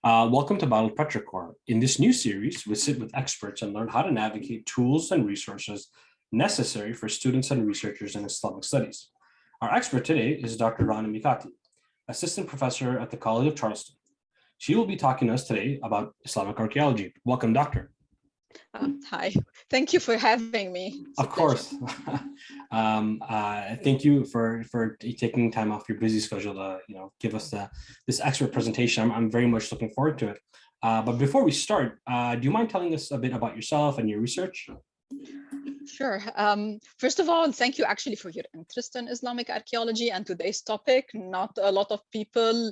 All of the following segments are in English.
Welcome to Battle Petrichor. In this new series, we sit with experts and learn how to navigate tools and resources necessary for students and researchers in Islamic studies. Our expert today is Dr. Rana Mikati, assistant professor at the College of Charleston. She will be talking to us today about Islamic archaeology. Welcome, doctor. Hi, thank you for having me. Of course. Thank you for taking time off your busy schedule to give us this expert presentation. I'm very much looking forward to it. But before we start, do you mind telling us a bit about yourself and your research? Sure. First of all, thank you actually for your interest in Islamic archaeology and today's topic. Not a lot of people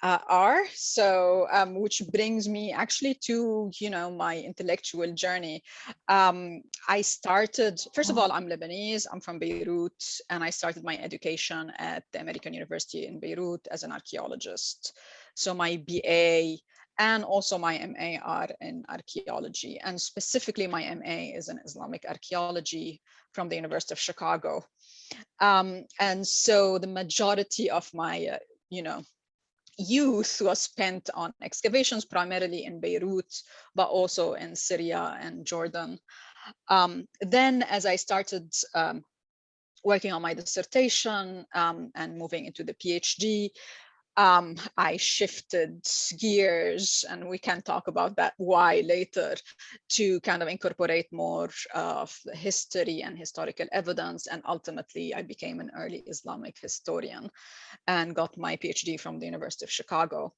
are, so which brings me actually to my intellectual journey. I started, first of all, I'm Lebanese, I'm from Beirut, and I started my education at the American University in Beirut as an archaeologist. So my BA and also my MA are in archaeology, and specifically my MA is in Islamic archaeology from the University of Chicago. And so the majority of my youth was spent on excavations, primarily in Beirut, but also in Syria and Jordan. Then as I started working on my dissertation and moving into the PhD, I shifted gears, and we can talk about that why later, to kind of incorporate more of the history and historical evidence. And ultimately, I became an early Islamic historian and got my PhD from the University of Chicago.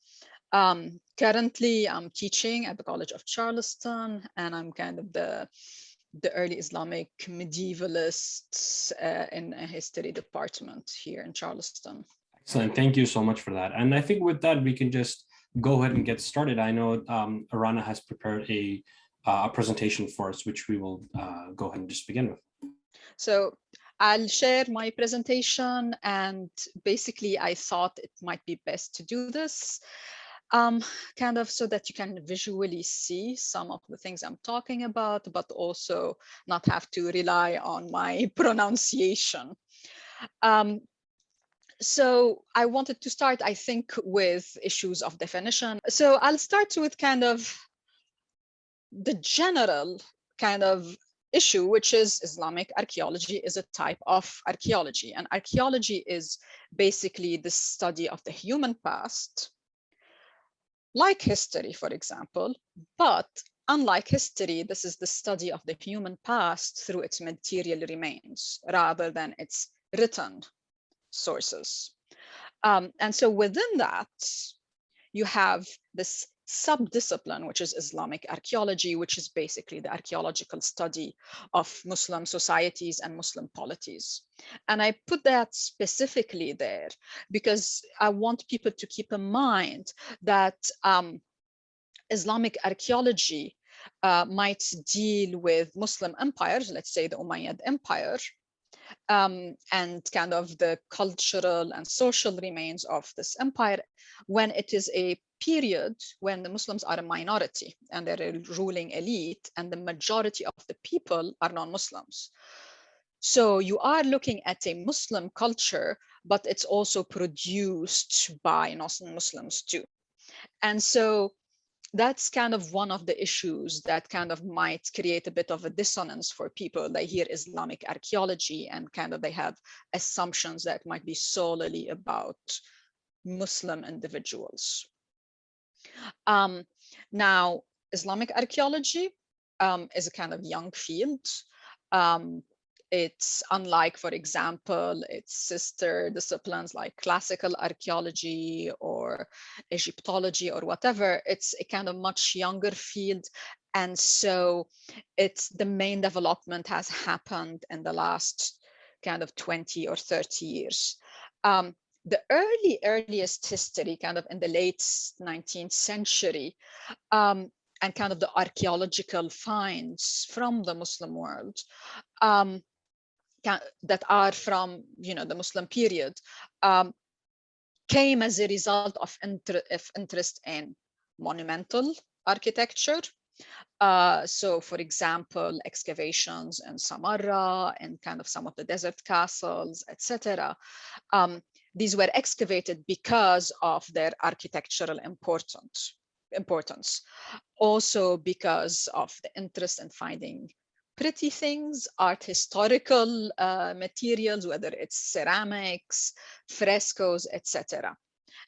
Currently, I'm teaching at the College of Charleston, and I'm kind of the early Islamic medievalist in a history department here in Charleston. Excellent. Thank you so much for that. And I think with that, we can just go ahead and get started. I know Rana has prepared a presentation for us, which we will go ahead and just begin with. So I'll share my presentation, and basically I thought it might be best to do this kind of so that you can visually see some of the things I'm talking about, but also not have to rely on my pronunciation. So I wanted to start, I think, with issues of definition. So I'll start with kind of the general kind of issue, which is Islamic archaeology is a type of archaeology. And archaeology is basically the study of the human past, like history, for example. But unlike history, this is the study of the human past through its material remains rather than its written sources. And so within that, you have this subdiscipline, which is Islamic archaeology, which is basically the archaeological study of Muslim societies and Muslim polities. And I put that specifically there because I want people to keep in mind that Islamic archaeology might deal with Muslim empires, let's say the Umayyad Empire, and kind of the cultural and social remains of this empire when it is a period when the Muslims are a minority and they're a ruling elite and the majority of the people are non-Muslims. So you are looking at a Muslim culture, but it's also produced by non-Muslims too. And so that's kind of one of the issues that kind of might create a bit of a dissonance for people. They hear Islamic archaeology and kind of they have assumptions that might be solely about Muslim individuals. Now, Islamic archaeology is a kind of young field. It's unlike, for example, its sister disciplines like classical archaeology or Egyptology or whatever. It's a kind of much younger field. And so it's the main development has happened in the last kind of 20 or 30 years. The earliest history kind of in the late 19th century and kind of the archaeological finds from the Muslim world that are from the Muslim period came as a result of interest in monumental architecture. So for example, excavations in Samarra and kind of some of the desert castles, etc. These were excavated because of their architectural importance. importance. Also because of the interest in finding pretty things, art historical materials, whether it's ceramics, frescoes, etc.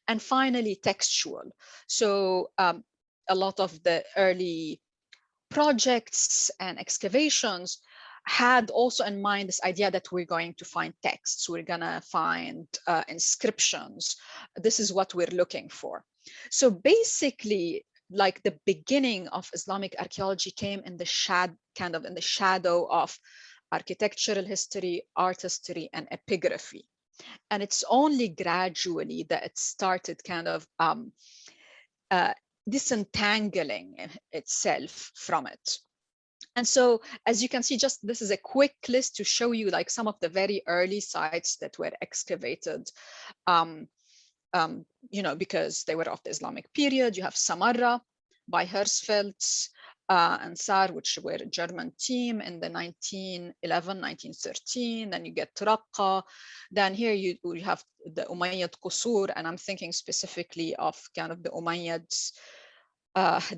And finally, textual. So a lot of the early projects and excavations had also in mind this idea that we're going to find texts, we're going to find inscriptions. This is what we're looking for. So basically, like the beginning of Islamic archaeology came in the shadow of architectural history, art history, and epigraphy. And it's only gradually that it started kind of disentangling itself from it. And so, as you can see, just this is a quick list to show you like some of the very early sites that were excavated, because they were of the Islamic period. You have Samarra by Hersfeld, Ansar, which were a German team in the 1911, 1913. Then you get Raqqa. Then here you have the Umayyad Qusur, and I'm thinking specifically of kind of the Umayyads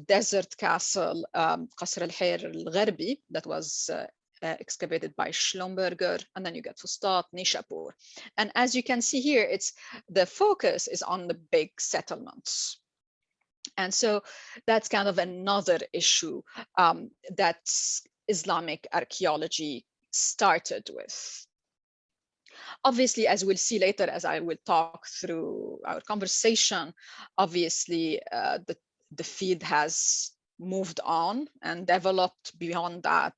desert castle, Qasr al-Hayr al-Gharbi, that was excavated by Schlumberger, and then you get Fustat, Nishapur. And as you can see here, the focus is on the big settlements. And so that's kind of another issue that Islamic archaeology started with. Obviously, as we'll see later, as I will talk through our conversation, obviously the field has moved on and developed beyond that.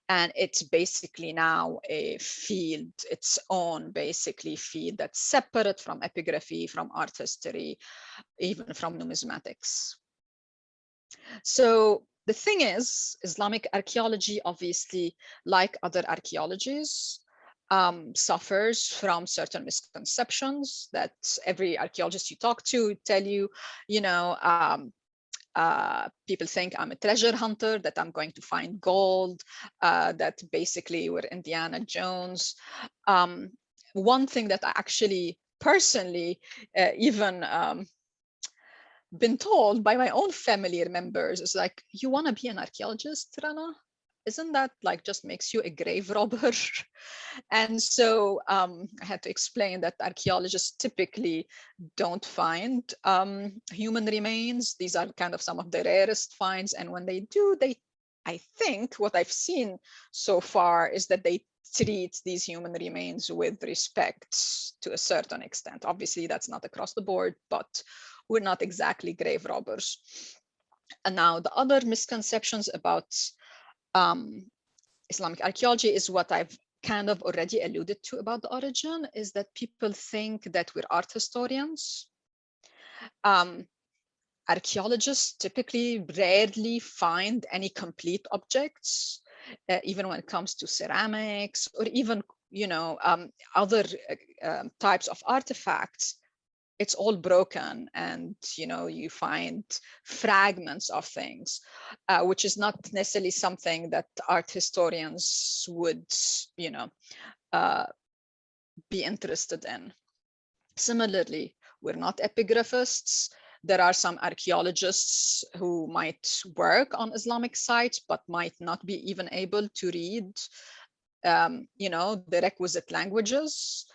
And it's basically now a field, its own basically field that's separate from epigraphy, from art history, even from numismatics. So the thing is, Islamic archaeology, obviously, like other archaeologies, suffers from certain misconceptions that every archaeologist you talk to tell you, people think I'm a treasure hunter, that I'm going to find gold, that basically we're Indiana Jones. One thing that I actually personally even been told by my own family members is like, you want to be an archaeologist, Rana? Isn't that like just makes you a grave robber? And so I had to explain that archaeologists typically don't find human remains. These are kind of some of the rarest finds. And when they do, I think what I've seen so far is that they treat these human remains with respect to a certain extent. Obviously, that's not across the board, but we're not exactly grave robbers. And now the other misconceptions about Islamic archaeology is what I've kind of already alluded to about the origin, is that people think that we're art historians. Archaeologists typically rarely find any complete objects, even when it comes to ceramics or even, other types of artifacts. It's all broken, and you find fragments of things, which is not necessarily something that art historians would be interested in. Similarly, we're not epigraphists. There are some archaeologists who might work on Islamic sites but might not be even able to read the requisite languages,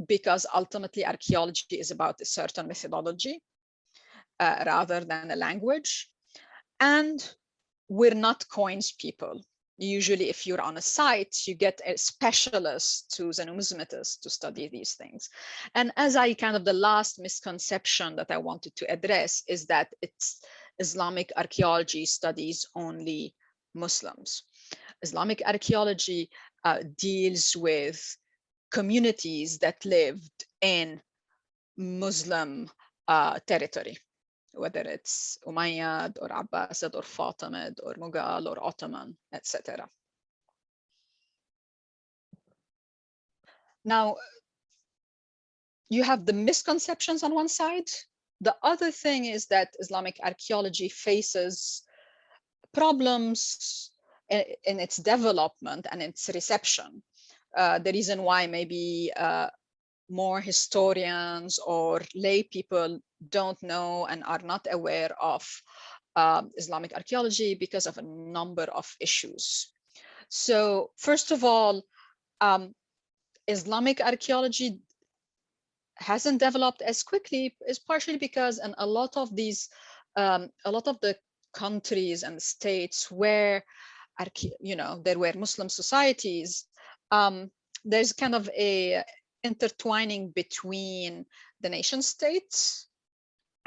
because ultimately archaeology is about a certain methodology rather than a language. And we're not coins people. Usually, if you're on a site, you get a specialist who's a numismatist to study these things. And as the last misconception that I wanted to address is that Islamic archaeology studies only Muslims. Islamic archaeology deals with communities that lived in Muslim territory, whether it's Umayyad or Abbasid or Fatimid or Mughal or Ottoman, etc. Now, you have the misconceptions on one side. The other thing is that Islamic archaeology faces problems in its development and its reception. The reason why maybe more historians or lay people don't know and are not aware of Islamic archaeology because of a number of issues. So first of all, Islamic archaeology hasn't developed as quickly is partially because in a lot of these, a lot of the countries and states where, there were Muslim societies, there's kind of a intertwining between the nation states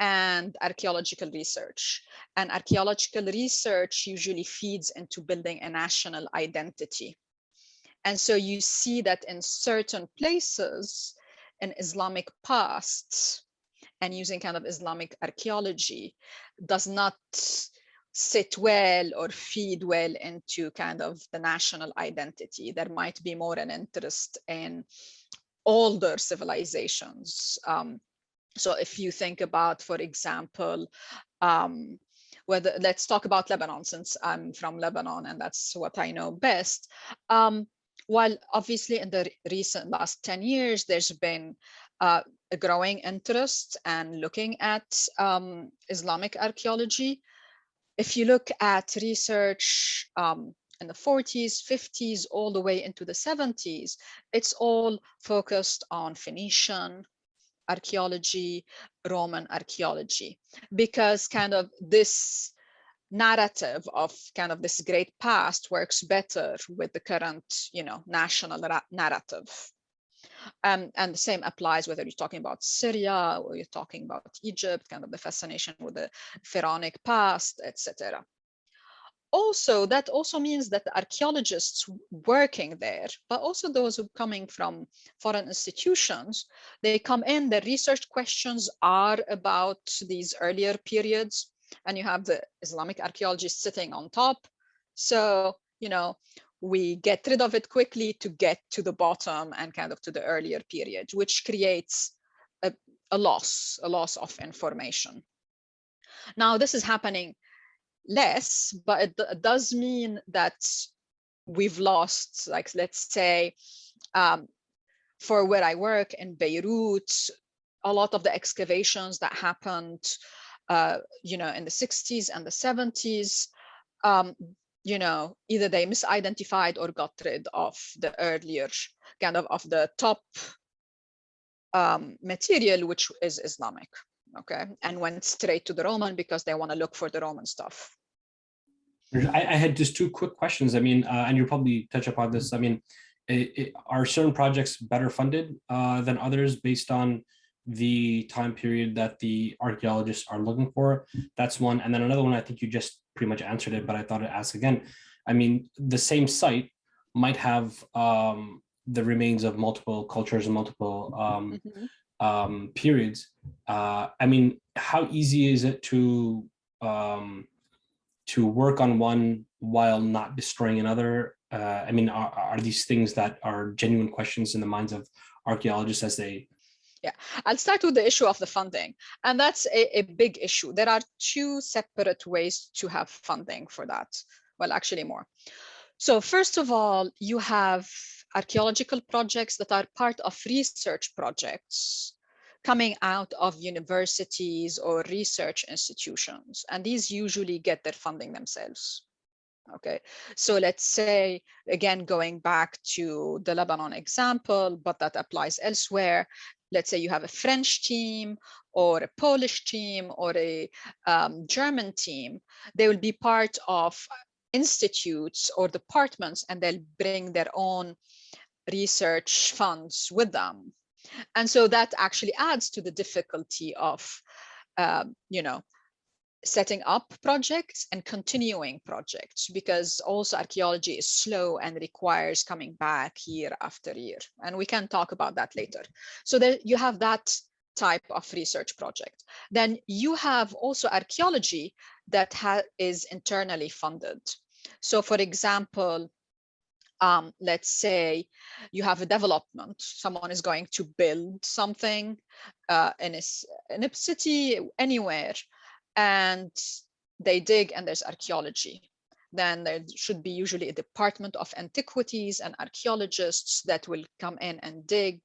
and archaeological research. And archaeological research usually feeds into building a national identity. And so you see that in certain places in Islamic past, and using kind of Islamic archaeology does not sit well or feed well into kind of the national identity. There might be more an interest in older civilizations. So if you think about, for example, let's talk about Lebanon, since I'm from Lebanon and that's what I know best. While obviously in the recent last 10 years, there's been a growing interest and looking at Islamic archaeology. If you look at research in the 40s, 50s, all the way into the 70s, it's all focused on Phoenician archaeology, Roman archaeology, because kind of this narrative of kind of this great past works better with the current, national narrative. And the same applies whether you're talking about Syria or you're talking about Egypt, kind of the fascination with the pharaonic past, etc. Also, that also means that the archaeologists working there, but also those who are coming from foreign institutions, they come in, their research questions are about these earlier periods, and you have the Islamic archaeology sitting on top. So, we get rid of it quickly to get to the bottom and kind of to the earlier period, which creates a loss of information. Now, this is happening less, but it does mean that we've lost, like, let's say, for where I work in Beirut, a lot of the excavations that happened, in the 60s and the 70s, either they misidentified or got rid of the earlier kind of the top material, which is Islamic. Okay, and went straight to the Roman because they want to look for the Roman stuff. I had just two quick questions. I mean, and you'll probably touch upon this. I mean, are certain projects better funded than others based on the time period that the archaeologists are looking for? That's one. And then another one, I think you just pretty much answered it, but I thought I'd ask again. I mean, the same site might have the remains of multiple cultures and multiple periods. I mean, how easy is it to work on one while not destroying another? I mean, are these things that are genuine questions in the minds of archaeologists as they? Yeah, I'll start with the issue of the funding. And that's a big issue. There are two separate ways to have funding for that. Well, actually more. So first of all, you have archaeological projects that are part of research projects coming out of universities or research institutions. And these usually get their funding themselves. Okay, so let's say, again, going back to the Lebanon example, but that applies elsewhere. Let's say you have a French team or a Polish team or a German team. They will be part of institutes or departments, and they'll bring their own research funds with them. And so that actually adds to the difficulty of, setting up projects and continuing projects, because also archaeology is slow and requires coming back year after year. And we can talk about that later. So there you have that type of research project. Then you have also archaeology that is internally funded. So for example, let's say you have a development, someone is going to build something in a city, anywhere, and they dig and there's archaeology. Then there should be usually a department of antiquities and archaeologists that will come in and dig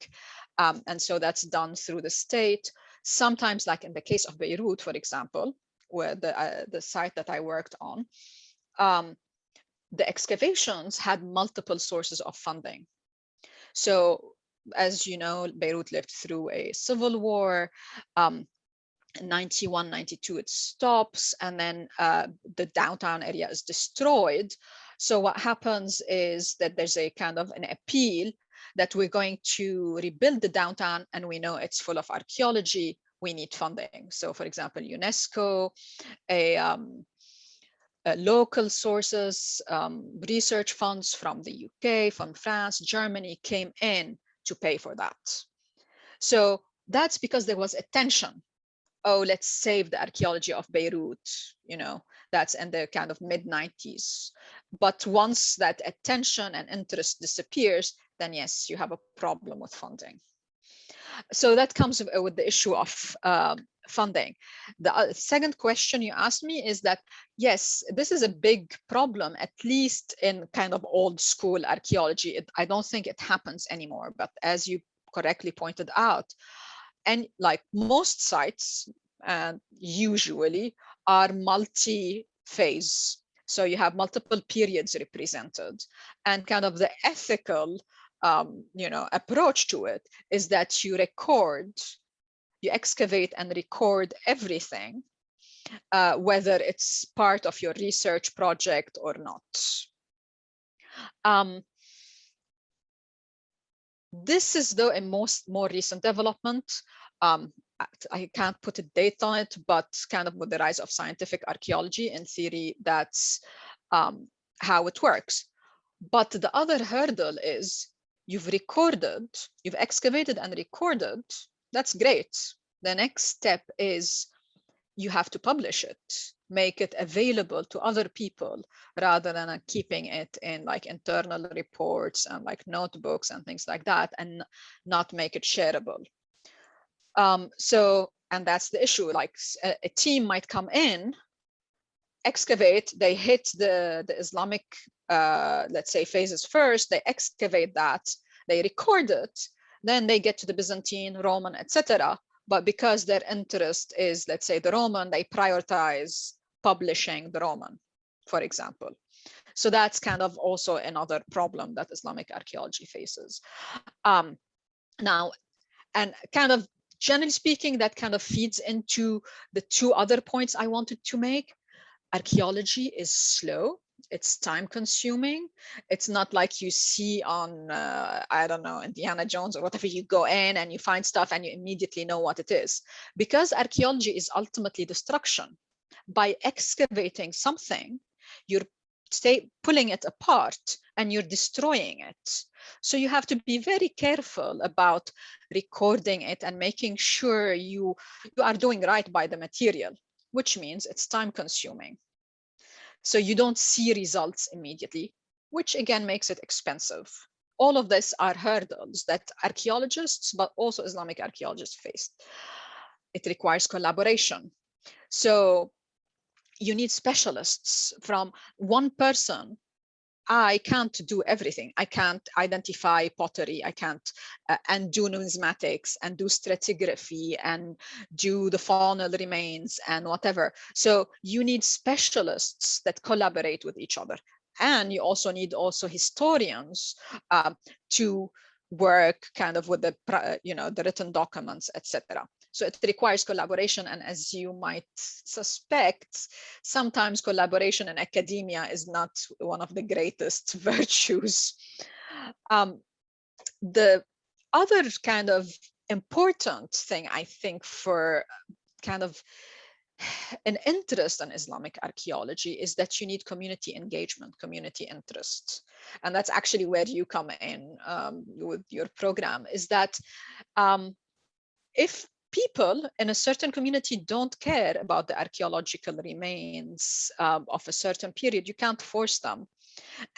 And so that's done through the state. Sometimes, like in the case of Beirut, for example, where the site that I worked on, the excavations had multiple sources of funding. So as you know, Beirut lived through a civil war. 91, 92, it stops, and then the downtown area is destroyed. So what happens is that there's a kind of an appeal that we're going to rebuild the downtown, and we know it's full of archaeology. We need funding. So for example, UNESCO, local sources, research funds from the UK, from France, Germany came in to pay for that. So that's because there was attention. Oh, let's save the archaeology of Beirut, that's in the kind of mid-90s. But once that attention and interest disappears, then yes, you have a problem with funding. So that comes with the issue of funding. The second question you asked me is that, yes, this is a big problem, at least in kind of old school archaeology. I don't think it happens anymore, but as you correctly pointed out, and like most sites, usually are multi-phase. So you have multiple periods represented, and kind of the ethical approach to it is that you excavate and record everything, whether it's part of your research project or not. This is though a more recent development. I can't put a date on it, but kind of with the rise of scientific archaeology, in theory, that's how it works. But the other hurdle is you've excavated and recorded. That's great. The next step is you have to publish it, make it available to other people, rather than keeping it in like internal reports and like notebooks and things like that, and not make it shareable. And that's the issue. Like a team might come in, excavate, they hit the Islamic, let's say, phases first, they excavate that, they record it, then they get to the Byzantine, Roman, etc. But because their interest is, let's say, the Roman, they prioritize publishing the Roman, for example. So that's kind of also another problem that Islamic archaeology faces. Now, and kind of generally speaking, that kind of feeds into the two other points I wanted to make. Archaeology is slow. It's time consuming. It's not like you see on, I don't know, Indiana Jones or whatever. You go in and you find stuff and you immediately know what it is. Because archaeology is ultimately destruction. By excavating something, you're pulling it apart and you're destroying it. So you have to be very careful about recording it and making sure you are doing right by the material, which means it's time consuming. So you don't see results immediately, which again makes it expensive. All of this are hurdles that archaeologists, but also Islamic archaeologists face. It requires collaboration. So you need specialists. From one person, I can't do everything. I can't identify pottery. I can't and do numismatics and do stratigraphy and do the faunal remains and whatever. So you need specialists that collaborate with each other. And you also need historians to work kind of with the written documents, etc. So it requires collaboration. And as you might suspect, sometimes collaboration in academia is not one of the greatest virtues. The other kind of important thing, I think, for kind of an interest in Islamic archaeology is that you need community engagement, community interest. And that's actually where you come in with your program, is that if people in a certain community don't care about the archaeological remains of a certain period, you can't force them.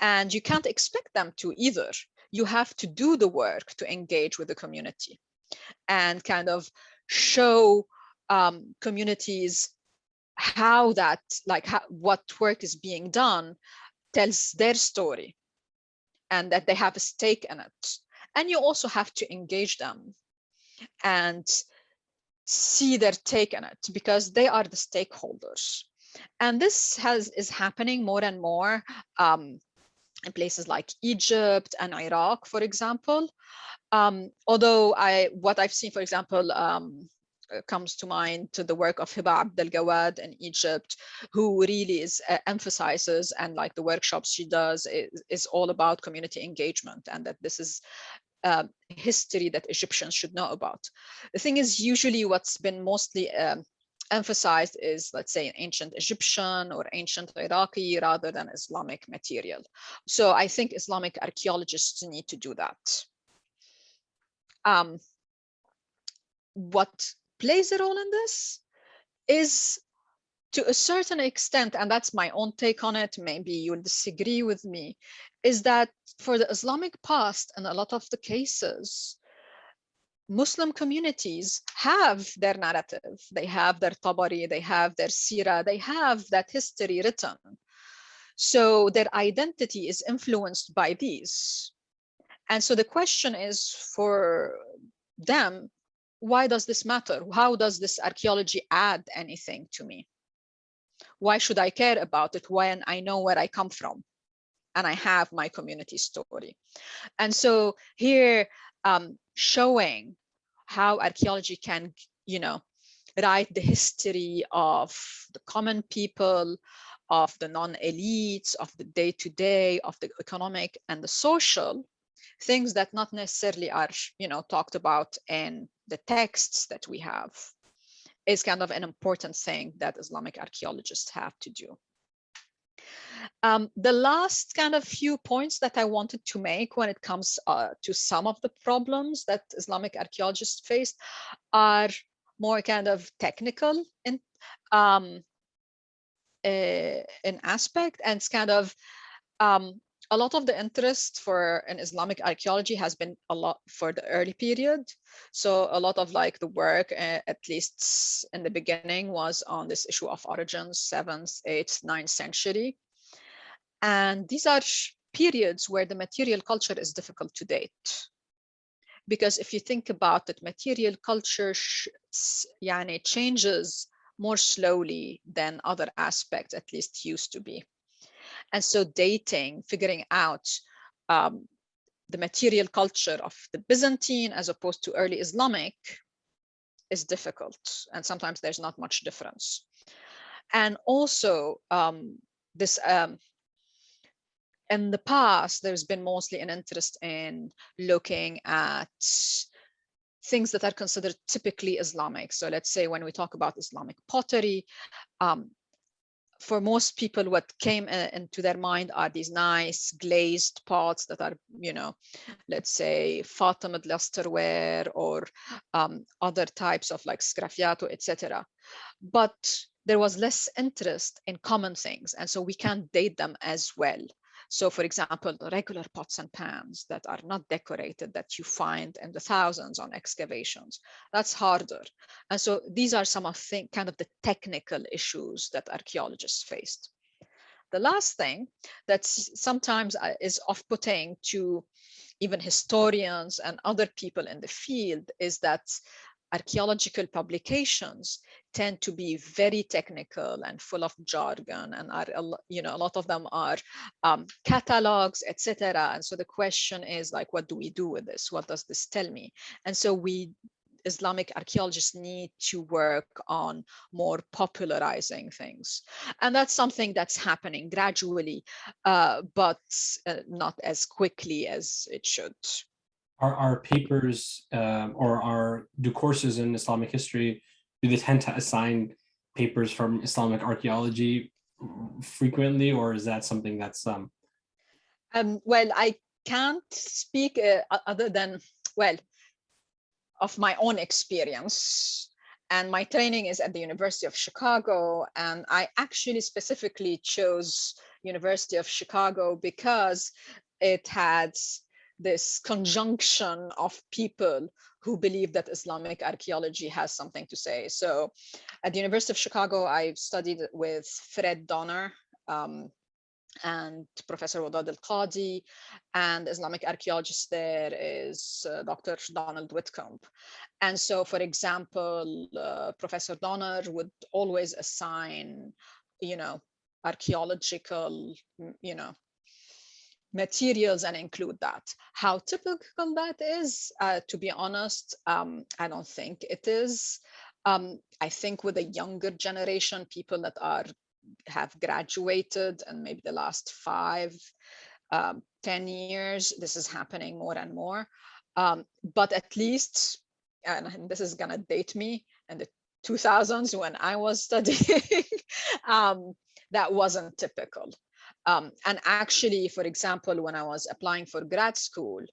And you can't expect them to either. You have to do the work to engage with the community and kind of show communities how that, what work is being done tells their story and that they have a stake in it. And you also have to engage them. and see their take on it, because they are the stakeholders. And this is happening more and more in places like Egypt and Iraq, for example. Although what I've seen, for example, comes to mind to the work of Hiba Abdel Gawad in Egypt, who really is emphasizes, and like the workshops she does is all about community engagement, and that this is history that Egyptians should know about. The thing is, usually what's been mostly emphasized is, let's say, ancient Egyptian or ancient Iraqi rather than Islamic material. So I think Islamic archaeologists need to do that. What plays a role in this is, to a certain extent, and that's my own take on it, maybe you'll disagree with me, is that for the Islamic past, in a lot of the cases, Muslim communities have their narrative, they have their Tabari, they have their Sira, they have that history written. So their identity is influenced by these. And so the question is for them, why does this matter? How does this archaeology add anything to me? Why should I care about it when I know where I come from and I have my community story? And so here, showing how archaeology can, write the history of the common people, of the non-elites, of the day-to-day, of the economic and the social, things that not necessarily are, talked about in the texts that we have, is kind of an important thing that Islamic archaeologists have to do. The last kind of few points that I wanted to make when it comes to some of the problems that Islamic archaeologists faced are more kind of technical in aspect, and it's kind of a lot of the interest for an Islamic archaeology has been a lot for the early period. So a lot of like the work, at least in the beginning, was on this issue of origins, 7th, 8th, 9th century. And these are periods where the material culture is difficult to date. Because if you think about it, material culture changes more slowly than other aspects, at least used to be. And so dating, figuring out the material culture of the Byzantine as opposed to early Islamic is difficult. And sometimes there's not much difference. And also this, in the past, there's been mostly an interest in looking at things that are considered typically Islamic. So let's say when we talk about Islamic pottery, for most people, what came into their mind are these nice glazed pots that are, let's say Fatimid lusterware or other types of like sgraffiato, etc. But there was less interest in common things, and so we can't date them as well. So for example, the regular pots and pans that are not decorated that you find in the thousands on excavations, that's harder. And so these are some of kind of the technical issues that archaeologists faced. The last thing that sometimes is off-putting to even historians and other people in the field is that archaeological publications tend to be very technical and full of jargon, and are, a lot of them are catalogs, etc. And so the question is like, what do we do with this? What does this tell me? And so Islamic archaeologists need to work on more popularizing things. And that's something that's happening gradually, but not as quickly as it should. Are papers or do courses in Islamic history, do they tend to assign papers from Islamic archaeology frequently, or is that something that's well, I can't speak other than, well, of my own experience. And my training is at the University of Chicago. And I actually specifically chose University of Chicago because it had this conjunction of people who believe that Islamic archaeology has something to say. So at the University of Chicago, I studied with Fred Donner, and Professor Wadad Al-Qadi, and Islamic archaeologist there is Dr. Donald Whitcomb. And so, for example, Professor Donner would always assign, archaeological, materials and include that. How typical that is, to be honest, I don't think it is. I think with a younger generation, people that have graduated and maybe the last 10 years, this is happening more and more. But at least, and this is gonna date me, in the 2000s when I was studying, that wasn't typical. And actually, for example, when I was applying for grad school,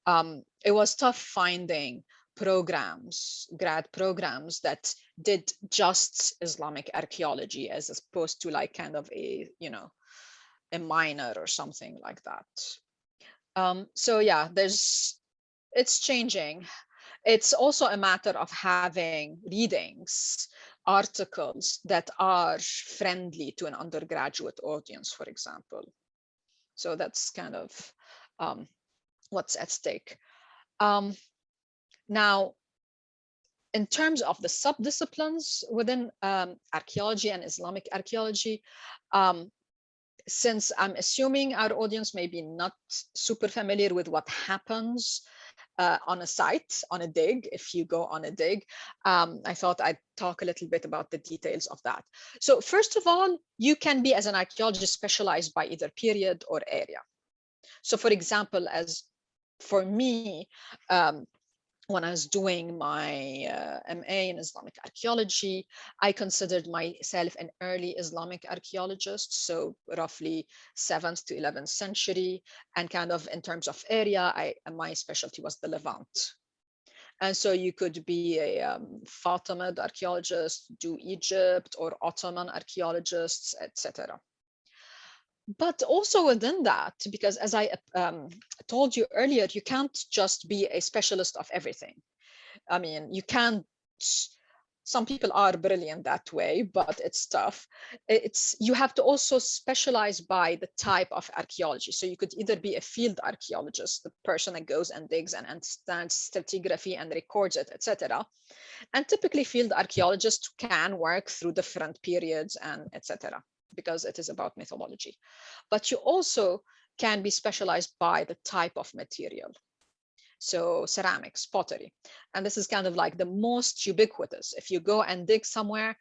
it was tough finding grad programs that did just Islamic archaeology as opposed to like kind of a minor or something like that. So yeah, it's changing. It's also a matter of having readings, articles that are friendly to an undergraduate audience, for example. So that's kind of what's at stake. Now, in terms of the subdisciplines within archaeology and Islamic archaeology, since I'm assuming our audience may be not super familiar with what happens on a site, on a dig, if you go on a dig, I thought I'd talk a little bit about the details of that. So first of all, you can be, as an archaeologist, specialized by either period or area. So for example, as for me, when I was doing my MA in Islamic archaeology, I considered myself an early Islamic archaeologist, so roughly 7th to 11th century. And kind of in terms of area, my specialty was the Levant. And so you could be a Fatimid archaeologist, do Egypt, or Ottoman archaeologists, etc. But also within that, because as I told you earlier, you can't just be a specialist of everything. I mean, you can't, some people are brilliant that way, but it's tough. You have to also specialize by the type of archaeology. So you could either be a field archaeologist, the person that goes and digs and understands stratigraphy and records it, etc. And typically field archaeologists can work through different periods and etc. because it is about methodology. But you also can be specialized by the type of material. So ceramics, pottery. And this is kind of like the most ubiquitous. If you go and dig somewhere,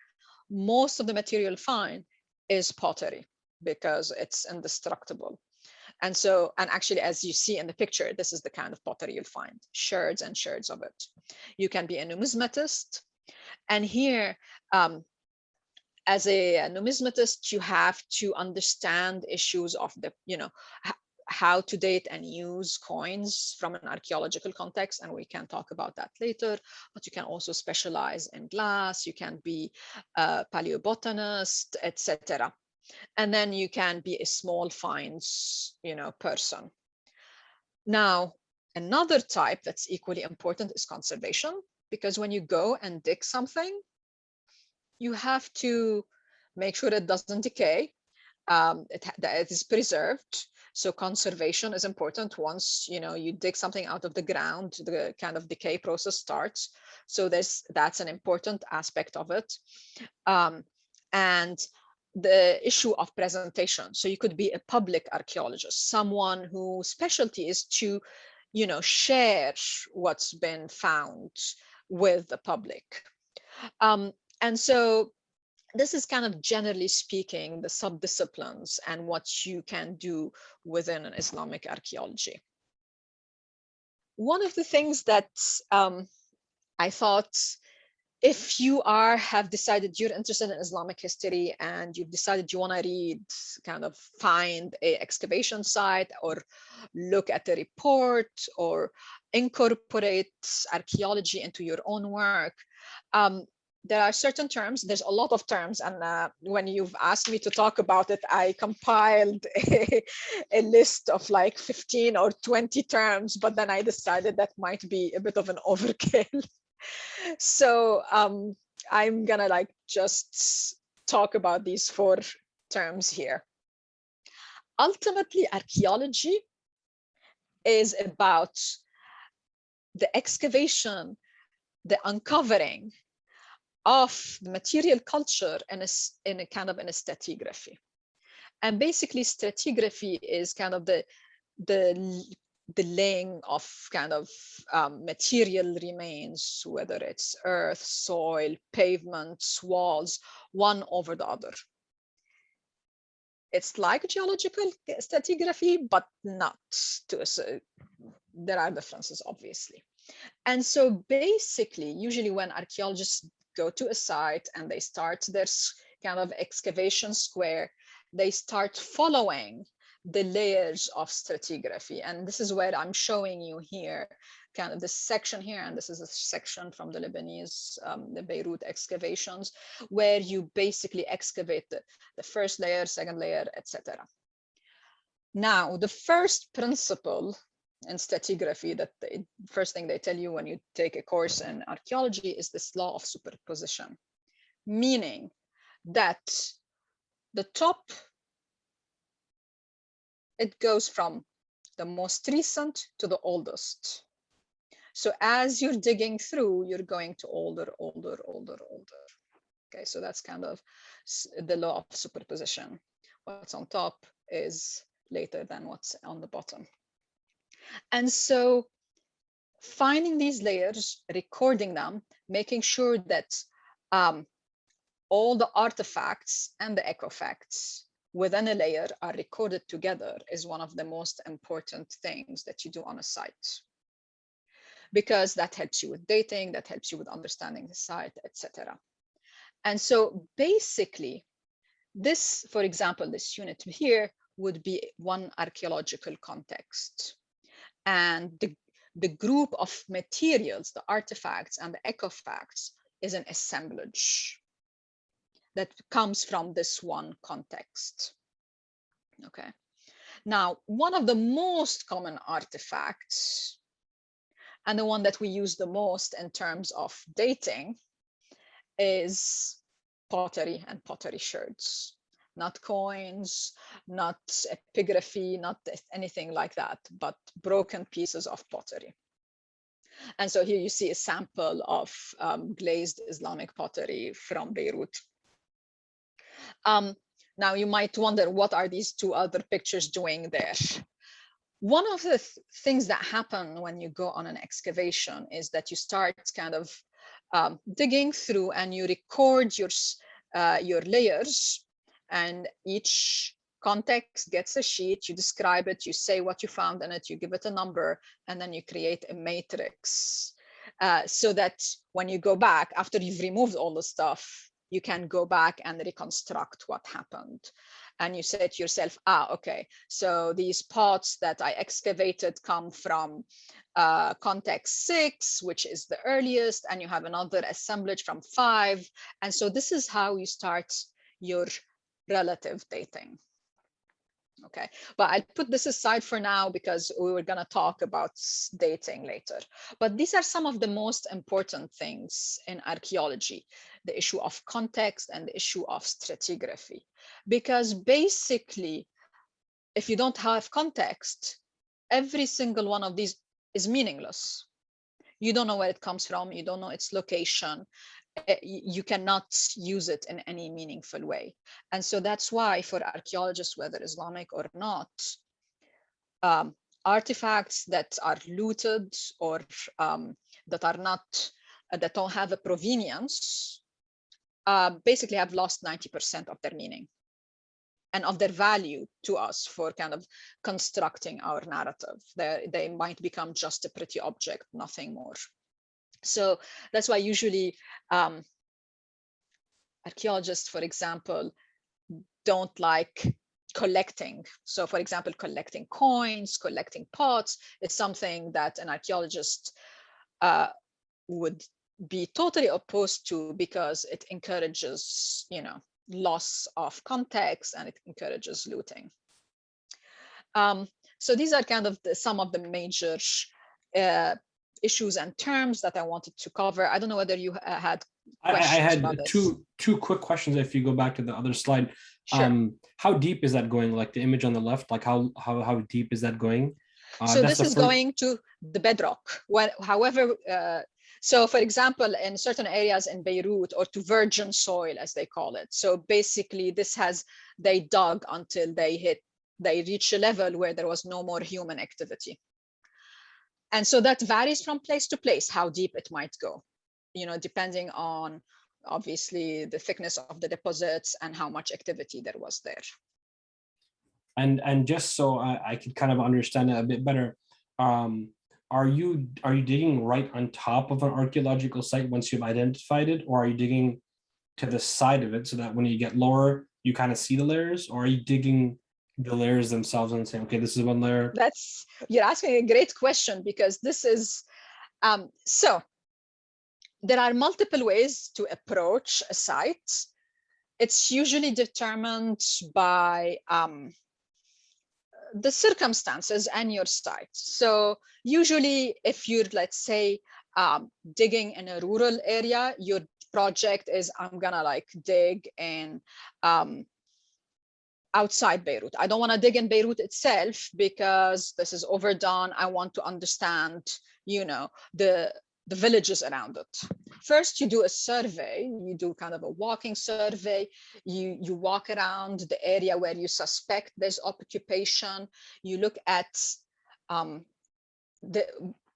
most of the material find is pottery because it's indestructible. And so, and actually, as you see in the picture, this is the kind of pottery you'll find, sherds and sherds of it. You can be a numismatist. And here, as a numismatist, you have to understand issues of the, how to date and use coins from an archaeological context, and we can talk about that later. But you can also specialize in glass, you can be a paleobotanist, etc. And then you can be a small finds, person. Now, another type that's equally important is conservation, because when you go and dig something, you have to make sure it doesn't decay, that it is preserved. So conservation is important. Once you dig something out of the ground, the kind of decay process starts. So that's an important aspect of it. And the issue of presentation. So you could be a public archaeologist, someone whose specialty is to, share what's been found with the public. And so this is kind of, generally speaking, the subdisciplines and what you can do within an Islamic archaeology. One of the things that I thought, if you have decided you're interested in Islamic history and you've decided you want to read, kind of find a excavation site or look at a report or incorporate archaeology into your own work, there are certain terms, there's a lot of terms, and when you've asked me to talk about it, I compiled a list of like 15 or 20 terms, but then I decided that might be a bit of an overkill. So I'm gonna just talk about these 4 terms here. ultimately, archaeology is about the excavation, the uncovering of the material culture in a kind of in a stratigraphy. And basically, stratigraphy is kind of the laying of kind of material remains, whether it's earth, soil, pavements, walls, one over the other. It's like geological stratigraphy, but not to a, there are differences, obviously. And so basically, usually when archaeologists go to a site and they start their kind of excavation square, they start following the layers of stratigraphy. And this is where I'm showing you here, kind of this section here, and this is a section from the Lebanese, the Beirut excavations, where you basically excavate the first layer, second layer, etc. Now, the first principle in stratigraphy, that the first thing they tell you when you take a course in archaeology, is this law of superposition, meaning that the top, it goes from the most recent to the oldest. So as you're digging through, you're going to older. Okay, so that's kind of the law of superposition. What's on top is later than what's on the bottom. And so finding these layers, recording them, making sure that all the artifacts and the ecofacts within a layer are recorded together is one of the most important things that you do on a site, because that helps you with dating, that helps you with understanding the site, etc. And so basically, this, for example, this unit here would be one archaeological context. And the group of materials, the artifacts and the ecofacts, is an assemblage that comes from this one context. Okay. Now, one of the most common artifacts, and the one that we use the most in terms of dating, is pottery and pottery sherds. Not coins, not epigraphy, not anything like that, but broken pieces of pottery. And so here you see a sample of glazed Islamic pottery from Beirut. Now you might wonder, what are these two other pictures doing there? One of the things that happen when you go on an excavation is that you start kind of digging through and you record your layers, and each context gets a sheet, you describe it, you say what you found in it, you give it a number, and then you create a matrix so that when you go back, after you've removed all the stuff, you can go back and reconstruct what happened. And you say to yourself, okay, so these pots that I excavated come from context 6, which is the earliest, and you have another assemblage from 5. And so this is how you start your relative dating. Okay, but I'll put this aside for now because we were going to talk about dating later. But these are some of the most important things in archaeology: the issue of context and the issue of stratigraphy. Because basically, if you don't have context, every single one of these is meaningless. You don't know where it comes from, you don't know its location, you cannot use it in any meaningful way. And so that's why for archaeologists, whether Islamic or not, artifacts that are looted or that are not, that don't have a provenience, basically have lost 90% of their meaning and of their value to us for kind of constructing our narrative. They might become just a pretty object, nothing more. So that's why usually archaeologists, for example, don't like collecting. So for example, collecting coins, collecting pots is something that an archaeologist would be totally opposed to, because it encourages, loss of context, and it encourages looting. So these are kind of some of the major issues and terms that I wanted to cover. I don't know whether you had questions. I had two quick questions. If you go back to the other slide, Sure. How deep is that going? Like the image on the left, like how deep is that going? So That's this the is first. going to the bedrock. However, so for example, in certain areas in Beirut, or to virgin soil, as they call it. So basically they dug until they reach a level where there was no more human activity. And so that varies from place to place, how deep it might go, depending on obviously the thickness of the deposits and how much activity there was there. And just so I could kind of understand it a bit better, are you digging right on top of an archaeological site once you've identified it, or are you digging to the side of it so that when you get lower, you kind of see the layers, or are you digging the layers themselves and saying, okay, this is one layer? You're asking a great question, because this is, so there are multiple ways to approach a site. It's usually determined by the circumstances and your site. So usually if you're, let's say, digging in a rural area, your project is, I'm gonna like dig in outside Beirut. I don't want to dig in Beirut itself because this is overdone. I want to understand, the villages around it. First, you do a survey. You do kind of a walking survey. You walk around the area where you suspect there's occupation. You look at the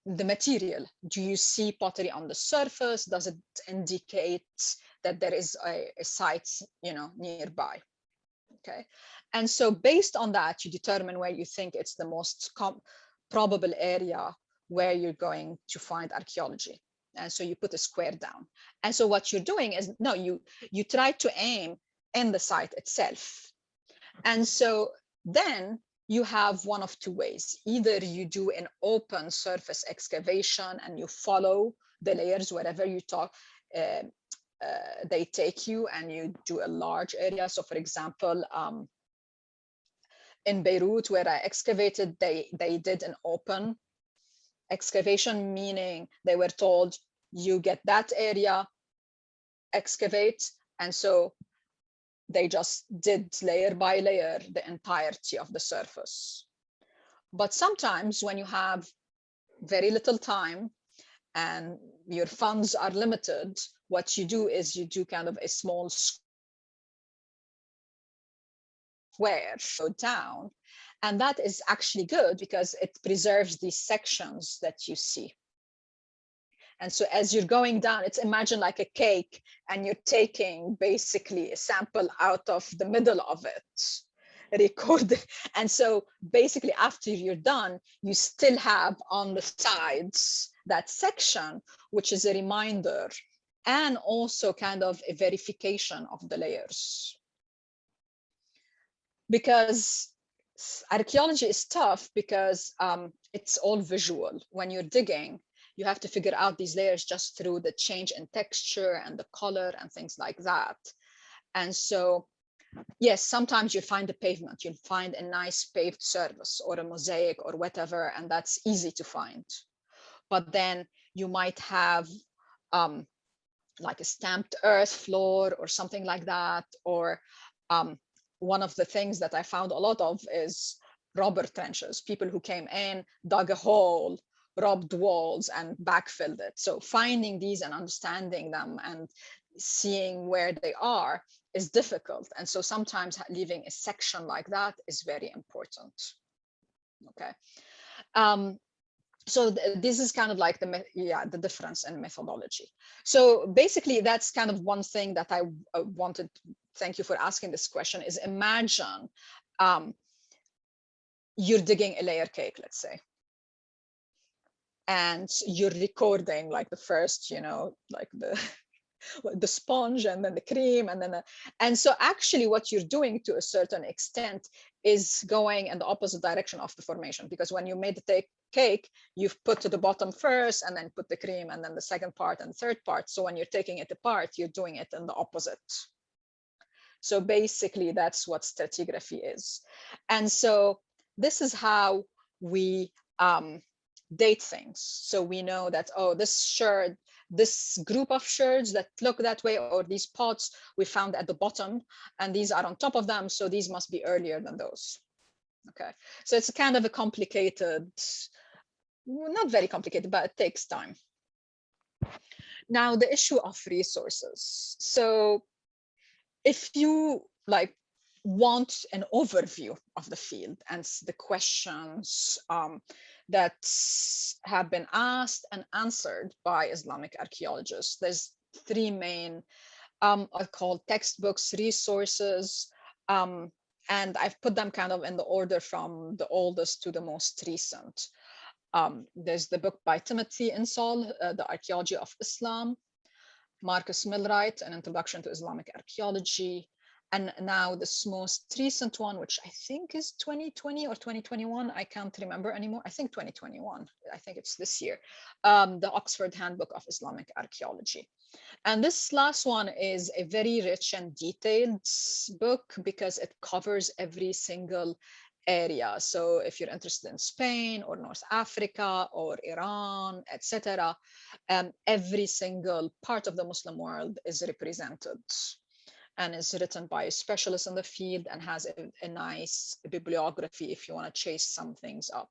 material. Do you see pottery on the surface? Does it indicate that there is a site, nearby? Okay, and so based on that, you determine where you think it's the most probable area where you're going to find archaeology. And so you put a square down. And so what you're doing is, no, you try to aim in the site itself. And so then you have one of two ways. Either you do an open surface excavation and you follow the layers wherever you they take you, and you do a large area. So for example, in Beirut, where I excavated, they did an open excavation, meaning they were told, you get that area, excavate. And so they just did layer by layer the entirety of the surface. But sometimes when you have very little time and your funds are limited, what you do is you do kind of a small square down. And that is actually good because it preserves these sections that you see. And so as you're going down, it's, imagine like a cake, and you're taking basically a sample out of the middle of it, record. And so basically after you're done, you still have on the sides that section, which is a reminder and also kind of a verification of the layers. Because archaeology is tough because it's all visual. When you're digging, you have to figure out these layers just through the change in texture and the color and things like that. And so, yes, sometimes you find a pavement, you'll find a nice paved surface or a mosaic or whatever, and that's easy to find. But then you might have like a stamped earth floor or something like that. Or one of the things that I found a lot of is robber trenches, people who came in, dug a hole, robbed walls and backfilled it. So finding these and understanding them and seeing where they are is difficult. And so sometimes leaving a section like that is very important. Okay. So this is kind of like the difference in methodology. So basically, that's kind of one thing that I wanted. Thank you for asking this question. Is imagine you're digging a layer cake, let's say, and you're recording like the first, like the sponge and then the cream and then and so actually what you're doing to a certain extent is going in the opposite direction of the formation, because when you made the cake, you've put to the bottom first and then put the cream and then the second part and third part. So when you're taking it apart, you're doing it in the opposite. So basically that's what stratigraphy is. And so this is how we date things. So we know that, oh, this group of sherds that look that way, or these pots we found at the bottom, and these are on top of them, so these must be earlier than those. Okay, so it's kind of a complicated, not very complicated, but it takes time. Now, the issue of resources. So if you want an overview of the field and the questions that have been asked and answered by Islamic archaeologists, there's three main are called textbooks, resources, and I've put them kind of in the order from the oldest to the most recent. There's the book by Timothy Insall, The Archaeology of Islam, Marcus Millwright, An Introduction to Islamic Archaeology, and now this most recent one, which I think is 2020 or 2021, I can't remember anymore. I think 2021, I think it's this year, the Oxford Handbook of Islamic Archaeology. And this last one is a very rich and detailed book because it covers every single area. So if you're interested in Spain or North Africa or Iran, etc., every single part of the Muslim world is represented and is written by a specialist in the field and has a nice bibliography if you want to chase some things up.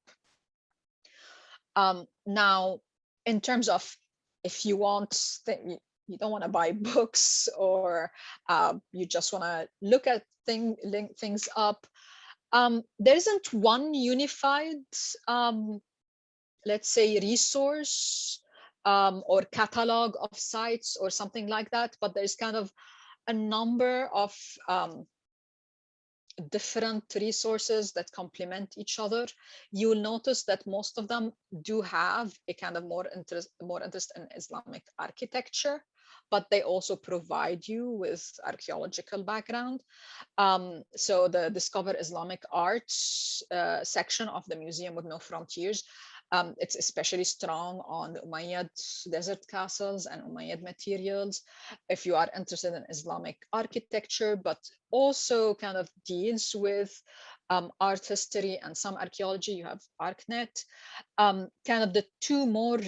Now, in terms of if you want, you don't want to buy books, or you just want to look at link things up, there isn't one unified, let's say, resource or catalog of sites or something like that, but there's kind of a number of different resources that complement each other. You will notice that most of them do have a kind of more interest in Islamic architecture, but they also provide you with archaeological background. So the Discover Islamic Arts section of the Museum with No Frontiers, it's especially strong on the Umayyad desert castles and Umayyad materials. If you are interested in Islamic architecture, but also kind of deals with art history and some archaeology, you have ArcNet. Kind of the two more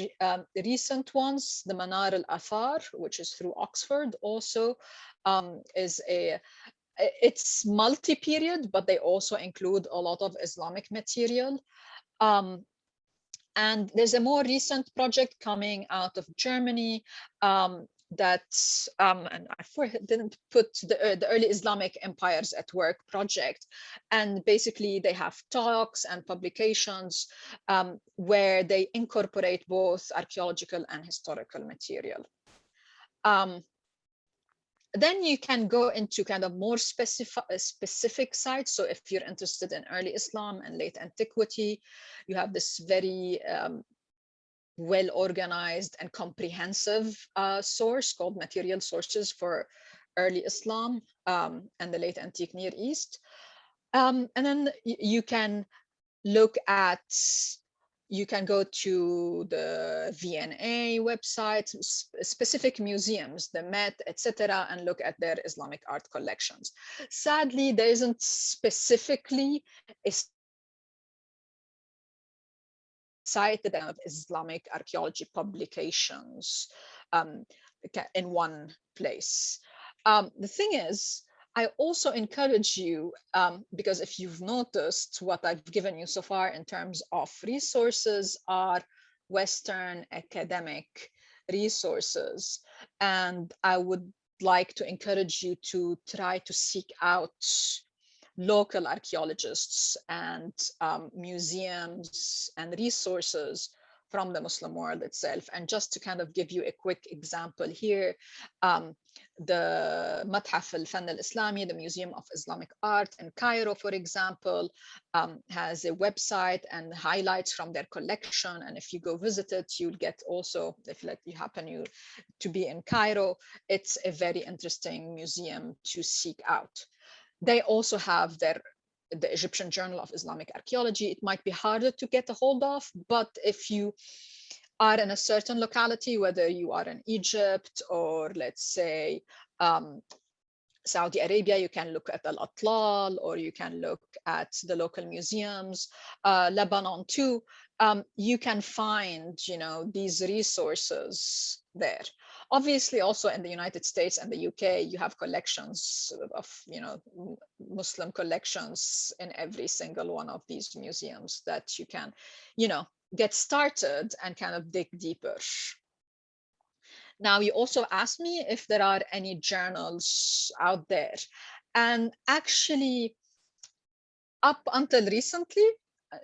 recent ones, the Manar al-Athar, which is through Oxford, also it's multi-period, but they also include a lot of Islamic material. And there's a more recent project coming out of Germany that, and I didn't put the Early Islamic Empires at Work project. And basically they have talks and publications where they incorporate both archaeological and historical material. Then you can go into kind of more specific sites. So if you're interested in early Islam and late antiquity, you have this very well organized and comprehensive source called Material Sources for Early Islam and the Late Antique Near East. And then you can look at, you can go to the VNA website, specific museums, the Met, etc., and look at their Islamic art collections. Sadly, there isn't specifically a site of Islamic archaeology publications in one place. The thing is, I also encourage you, because if you've noticed, what I've given you so far in terms of resources are Western academic resources. And I would like to encourage you to try to seek out local archaeologists and museums and resources from the Muslim world itself. And just to kind of give you a quick example here, the Mathaf al-Fan al-Islami, the Museum of Islamic Art in Cairo, for example, has a website and highlights from their collection. And if you go visit it, you'll get also, if you happen to be in Cairo, it's a very interesting museum to seek out. They also have the Egyptian Journal of Islamic Archaeology. It might be harder to get a hold of, but if you are in a certain locality, whether you are in Egypt or let's say Saudi Arabia, you can look at Al-Atlal, or you can look at the local museums. Lebanon too, you can find, these resources there. Obviously, also in the United States and the UK, you have collections of, Muslim collections in every single one of these museums that you can, get started and kind of dig deeper. Now, you also asked me if there are any journals out there. And actually, up until recently,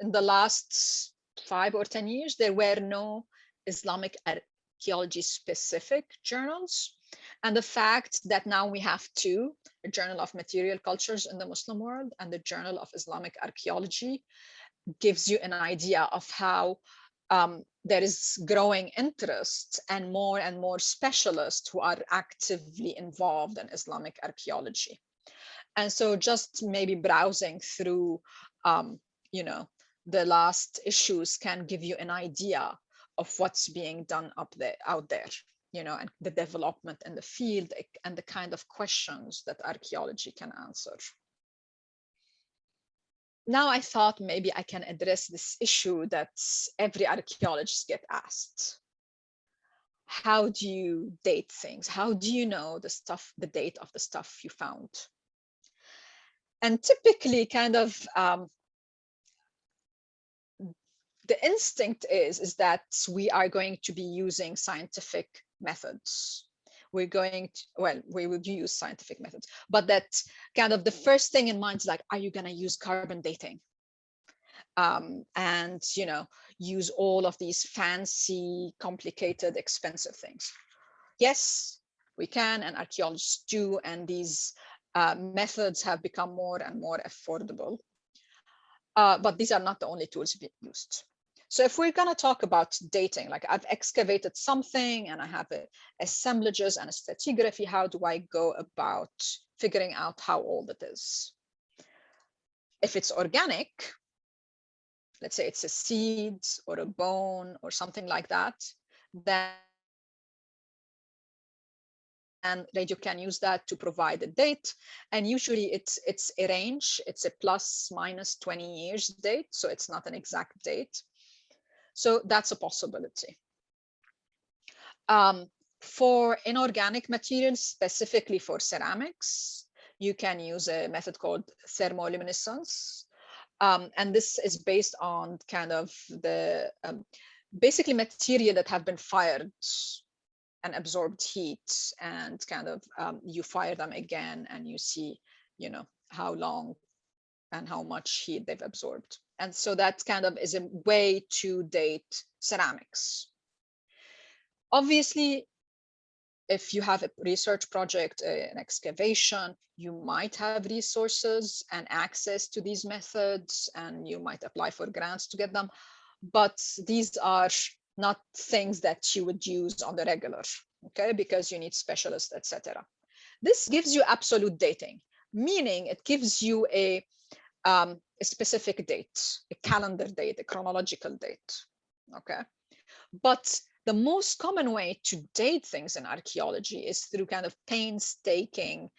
in the last 5 or 10 years, there were no Islamic archaeology specific journals. And the fact that now we have two, a Journal of Material Cultures in the Muslim World and the Journal of Islamic Archaeology, gives you an idea of how there is growing interest and more specialists who are actively involved in Islamic archaeology. And so just maybe browsing through, the last issues can give you an idea of what's being done out there, and the development in the field and the kind of questions that archaeology can answer. Now I thought maybe I can address this issue that every archaeologist gets asked. How do you date things? How do you know the date of the stuff you found? And typically kind of the instinct is that we are going to be using scientific methods. We're going to, well, we would use scientific methods, but that kind of the first thing in mind is like, are you going to use carbon dating? And, use all of these fancy, complicated, expensive things. Yes, we can, and archaeologists do, and these methods have become more and more affordable. But these are not the only tools being used. So if we're going to talk about dating, like I've excavated something and I have assemblages and a stratigraphy, how do I go about figuring out how old it is? If it's organic, let's say it's a seed or a bone or something like that, then you can use that to provide a date. And usually it's a range, it's a plus minus 20 years date, so it's not an exact date. So that's a possibility. For inorganic materials, specifically for ceramics, you can use a method called thermoluminescence. And this is based on kind of the basically material that have been fired and absorbed heat, and kind of you fire them again and you see, how long and how much heat they've absorbed. And so that kind of is a way to date ceramics. Obviously, if you have a research project, an excavation, you might have resources and access to these methods, and you might apply for grants to get them. But these are not things that you would use on the regular, okay? Because you need specialists, etc. This gives you absolute dating, meaning it gives you a specific date, a calendar date, a chronological date, okay? But the most common way to date things in archaeology is through kind of painstaking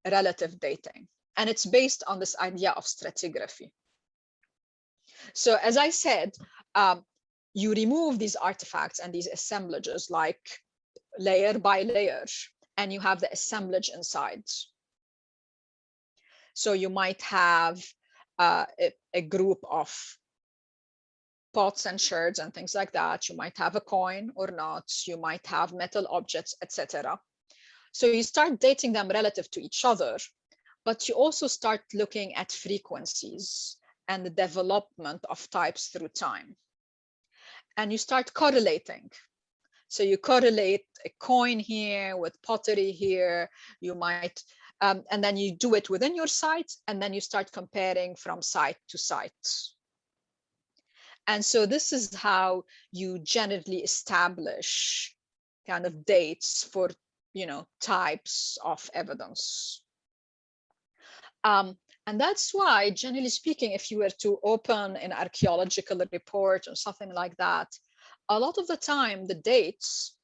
relative dating. And it's based on this idea of stratigraphy. So as I said, you remove these artifacts and these assemblages like layer by layer, and you have the assemblage inside. So you might have a group of pots and sherds and things like that. You might have a coin or not. You might have metal objects, etc. So you start dating them relative to each other, but you also start looking at frequencies and the development of types through time. And you start correlating. So you correlate a coin here with pottery here. You might, and then you do it within your site, and then you start comparing from site to site. And so this is how you generally establish kind of dates for, types of evidence. And that's why, generally speaking, if you were to open an archaeological report or something like that, a lot of the time the dates,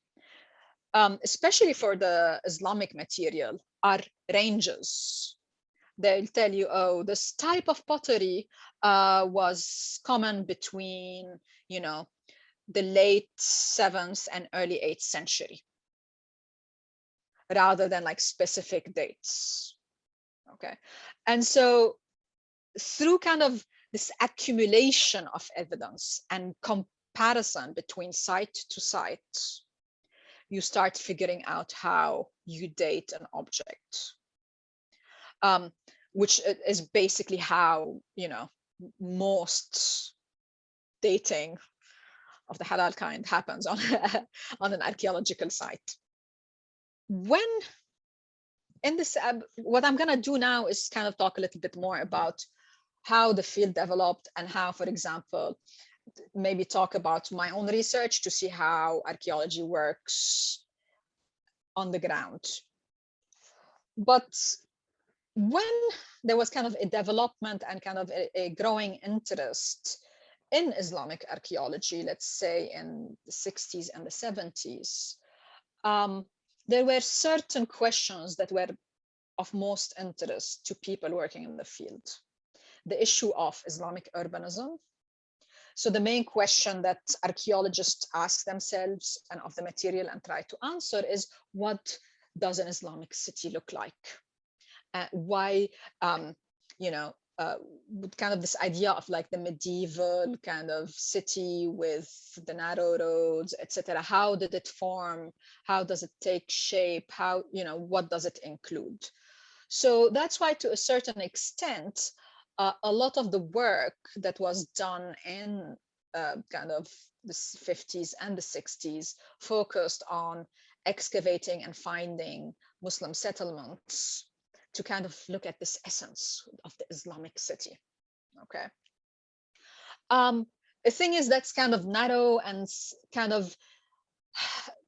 especially for the Islamic material, are ranges. They'll tell you, oh, this type of pottery was common between, you know, the late 7th and early 8th century, rather than like specific dates. Okay, and so through kind of this accumulation of evidence and comparison between site to site, you start figuring out how you date an object, which is basically how, you know, most dating of the halal kind happens on, on an archaeological site. When in this, what I'm going to do now is kind of talk a little bit more about how the field developed and how, for example, maybe talk about my own research to see how archaeology works on the ground. But when there was kind of a development and kind of a growing interest in Islamic archaeology, let's say in the 60s and the 70s, there were certain questions that were of most interest to people working in the field. The issue of Islamic urbanism. So the main question that archaeologists ask themselves and of the material and try to answer is, what does an Islamic city look like? Why, you know, kind of this idea of like the medieval kind of city with the narrow roads, etc. How did it form? How does it take shape? How, you know, what does it include? So that's why, to a certain extent, a lot of the work that was done in kind of the 50s and the 60s focused on excavating and finding Muslim settlements to kind of look at this essence of the Islamic city. Okay. The thing is, that's kind of narrow and kind of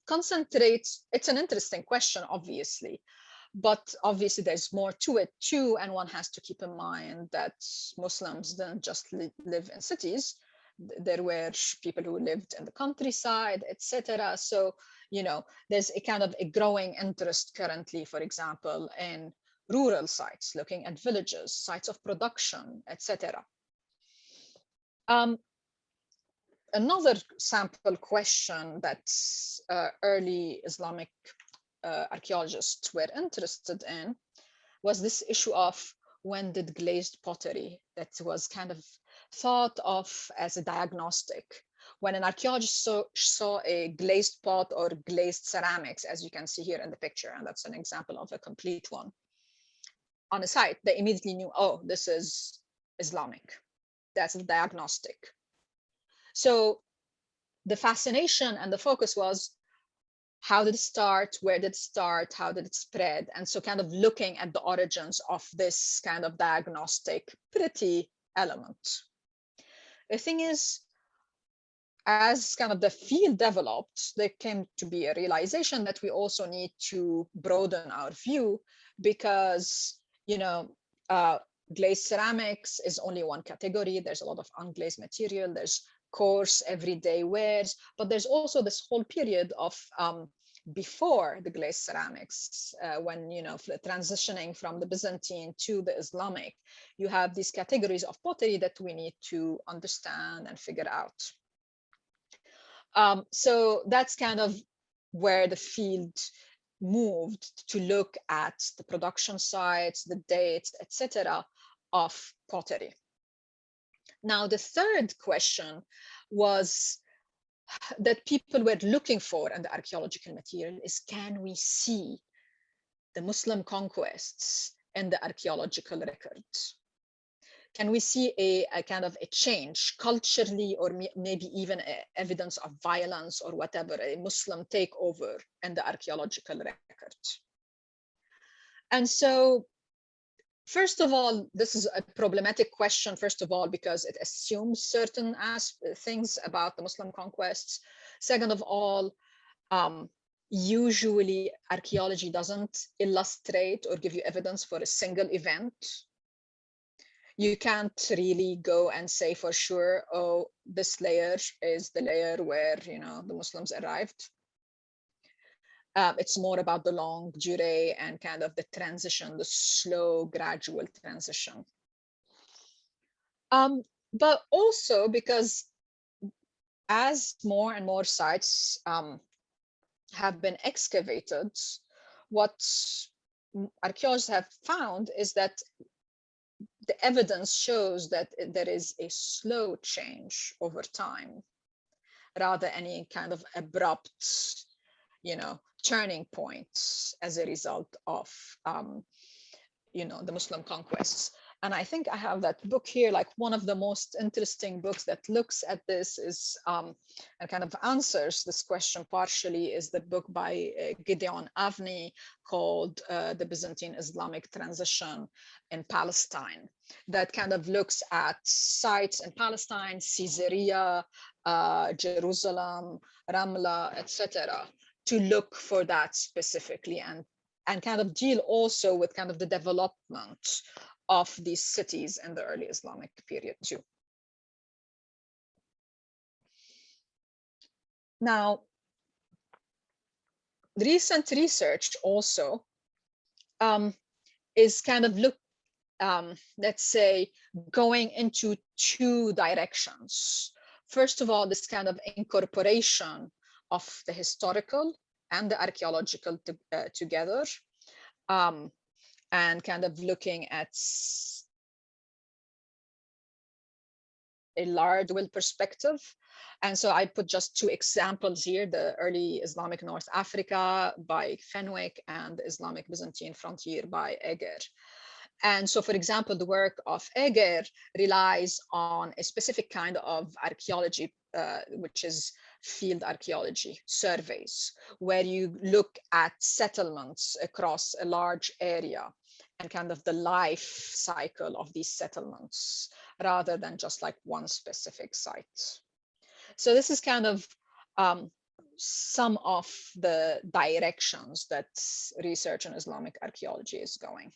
concentrates. It's an interesting question, obviously, but obviously there's more to it too, and one has to keep in mind that Muslims didn't just live in cities. There were people who lived in the countryside, etc. So, you know, there's a kind of a growing interest currently, for example, in rural sites, looking at villages, sites of production, etc. Another sample question that early Islamic archaeologists were interested in was this issue of, when did glazed pottery, that was kind of thought of as a diagnostic. When an archaeologist saw a glazed pot or glazed ceramics, as you can see here in the picture, and that's an example of a complete one, on a site, they immediately knew, oh, this is Islamic. That's a diagnostic. So the fascination and the focus was, how did it start? Where did it start? How did it spread? And so kind of looking at the origins of this kind of diagnostic pretty element. The thing is, as kind of the field developed, there came to be a realization that we also need to broaden our view, because, you know, glazed ceramics is only one category. There's a lot of unglazed material. There's coarse everyday wares, but there's also this whole period of before the glazed ceramics, when, you know, transitioning from the Byzantine to the Islamic, you have these categories of pottery that we need to understand and figure out. So that's kind of where the field moved to look at the production sites, the dates, etc., of pottery. Now, the third question was that people were looking for in the archaeological material is, can we see the Muslim conquests in the archaeological records? Can we see a kind of a change culturally, or maybe even evidence of violence or whatever, a Muslim takeover in the archaeological record? And so, first of all, this is a problematic question, first of all, because it assumes certain things about the Muslim conquests. Second of all, usually archaeology doesn't illustrate or give you evidence for a single event. You can't really go and say for sure, oh, this layer is the layer where, you know, the Muslims arrived. It's more about the longue durée and kind of the transition, the slow, gradual transition. But also because as more and more sites have been excavated, what archaeologists have found is that the evidence shows that there is a slow change over time, rather any kind of abrupt, turning points as a result of, the Muslim conquests. And I think I have that book here, like one of the most interesting books that looks at this is and kind of answers this question partially is the book by Gideon Avni called The Byzantine Islamic Transition in Palestine, that kind of looks at sites in Palestine, Caesarea, Jerusalem, Ramla, etc., to look for that specifically and kind of deal also with kind of the development of these cities in the early Islamic period too. Now, recent research also is kind of let's say, going into two directions. First of all, this kind of incorporation of the historical and the archaeological together, and kind of looking at a large perspective. And so I put just two examples here, the early Islamic North Africa by Fenwick and the Islamic Byzantine frontier by Eger. And so, for example, the work of Eger relies on a specific kind of archaeology, which is field archaeology, surveys, where you look at settlements across a large area and kind of the life cycle of these settlements, rather than just like one specific site. So this is kind of some of the directions that research in Islamic archaeology is going.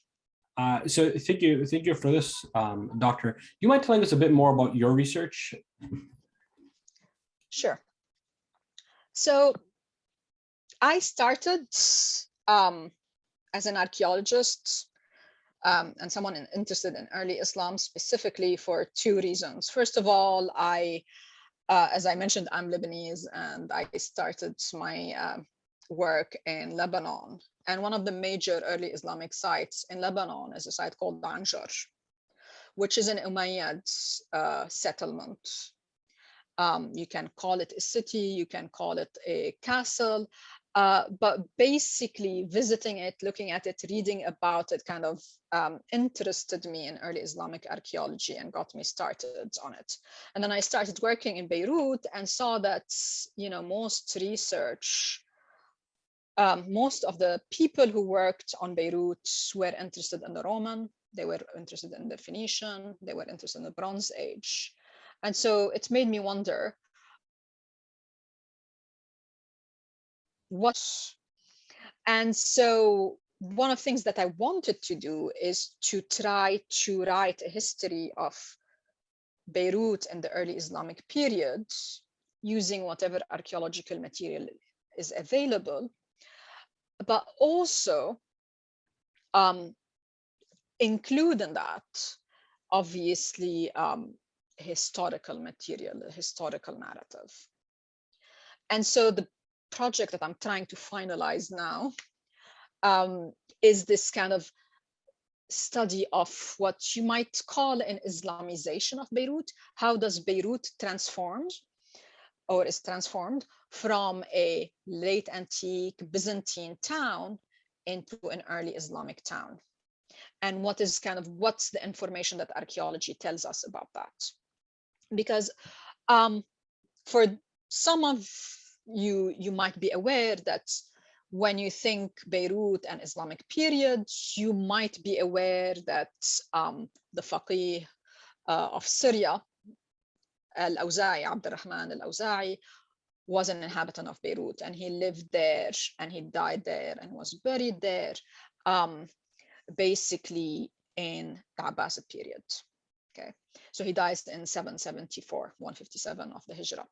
So thank you for this, Doctor. Do you mind telling us a bit more about your research? Sure. So I started as an archaeologist and someone interested in early Islam specifically for two reasons. First of all, as I mentioned, I'm Lebanese, and I started my work in Lebanon. And one of the major early Islamic sites in Lebanon is a site called Anjar, which is an Umayyad settlement. You can call it a city, you can call it a castle, but basically visiting it, looking at it, reading about it kind of interested me in early Islamic archaeology and got me started on it. And then I started working in Beirut and saw that, most research, most of the people who worked on Beirut were interested in the Roman, they were interested in the Phoenician, they were interested in the Bronze Age. And so it made me wonder, and so one of the things that I wanted to do is to try to write a history of Beirut in the early Islamic period using whatever archaeological material is available, but also include in that, obviously, historical material, a historical narrative. And so the project that I'm trying to finalize now is this kind of study of what you might call an Islamization of Beirut. How does Beirut transform or is transformed from a late antique Byzantine town into an early Islamic town? And what's the information that archaeology tells us about that? Because for some of you might be aware that when you think Beirut and Islamic period, you might be aware that the faqih of Syria, Al-Awza'i, Abd al-Rahman al-Awza'i, was an inhabitant of Beirut, and he lived there and he died there and was buried there, basically in the Abbasid period. Okay, so he dies in 774, 157 of the Hijrah.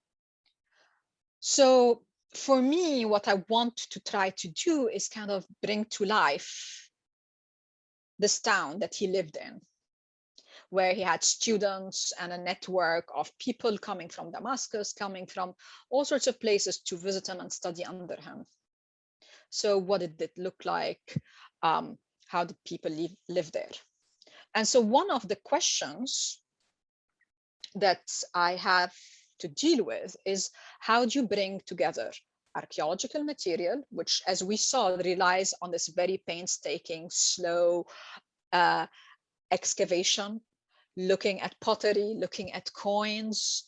So for me, what I want to try to do is kind of bring to life this town that he lived in, where he had students and a network of people coming from Damascus, coming from all sorts of places to visit him and study under him. So what did it look like? How did people live there? And so one of the questions that I have to deal with is, how do you bring together archaeological material, which, as we saw, relies on this very painstaking, slow excavation, looking at pottery, looking at coins,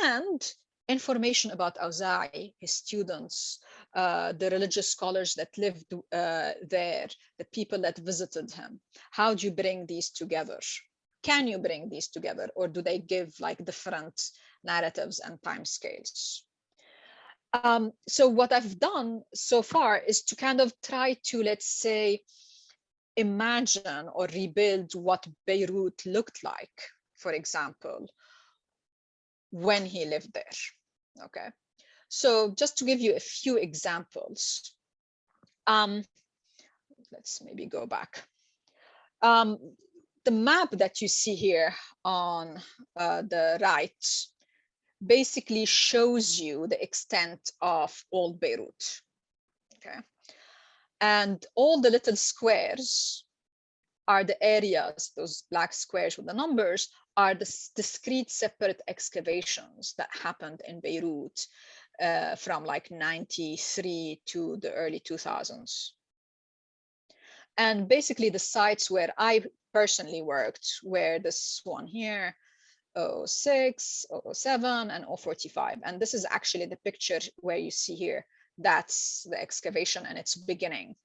and information about Auza'i, his students, the religious scholars that lived there, the people that visited him. How do you bring these together? Can you bring these together, or do they give like different narratives and timescales? So what I've done so far is to kind of try to, let's say, imagine or rebuild what Beirut looked like, for example, when he lived there. Okay, so just to give you a few examples, let's maybe go back. The map that you see here on the right basically shows you the extent of old Beirut. Okay, and all the little squares are the areas, those black squares with the numbers, are the discrete separate excavations that happened in Beirut from like 93 to the early 2000s. And basically the sites where I personally worked were this one here, 06, 007, and 045. And this is actually the picture where you see here, that's the excavation and its beginning.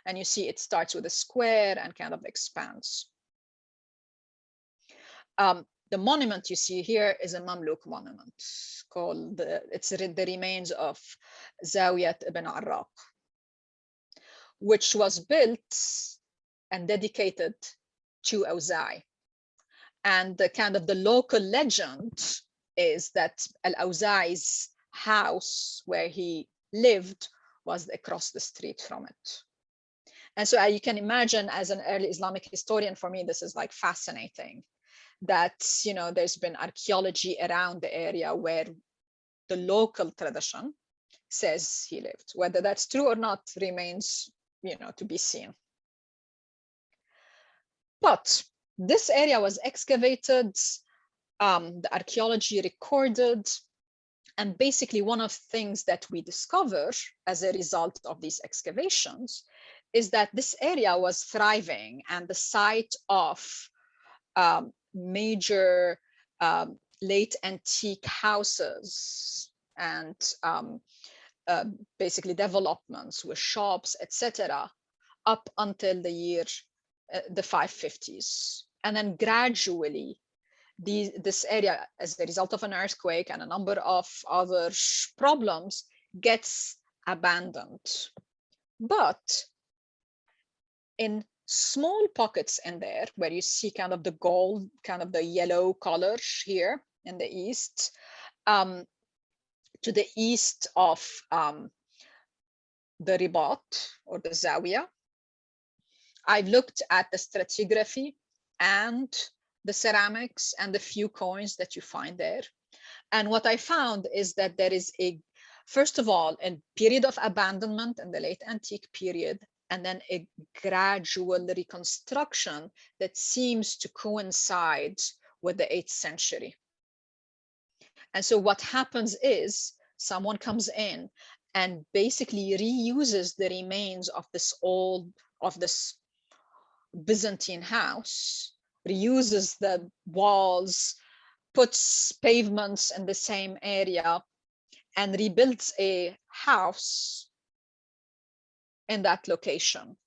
And you see it starts with a square and kind of expands. The monument you see here is a Mamluk monument called, it's the remains of Zawiyat ibn Arraq, which was built and dedicated to Auza'i. And the kind of the local legend is that Al-Auza'i's house where he lived was across the street from it. And so you can imagine, as an early Islamic historian, for me, this is like fascinating that, you know, there's been archaeology around the area where the local tradition says he lived. Whether that's true or not remains, you know, to be seen. But this area was excavated, the archaeology recorded, and basically one of the things that we discover as a result of these excavations is that this area was thriving and the site of major late antique houses and basically developments with shops, etc., up until the year the 550s. And then gradually this area, as a result of an earthquake and a number of other problems, gets abandoned. But in small pockets in there, where you see kind of the gold, kind of the yellow color here in the east, to the east of the Ribat or the Zawiya, I've looked at the stratigraphy and the ceramics and the few coins that you find there. And what I found is that there is first of all, a period of abandonment in the late antique period, and then a gradual reconstruction that seems to coincide with the 8th century. And so what happens is someone comes in and basically reuses the remains of this Byzantine house, reuses the walls, puts pavements in the same area, and rebuilds a house in that location.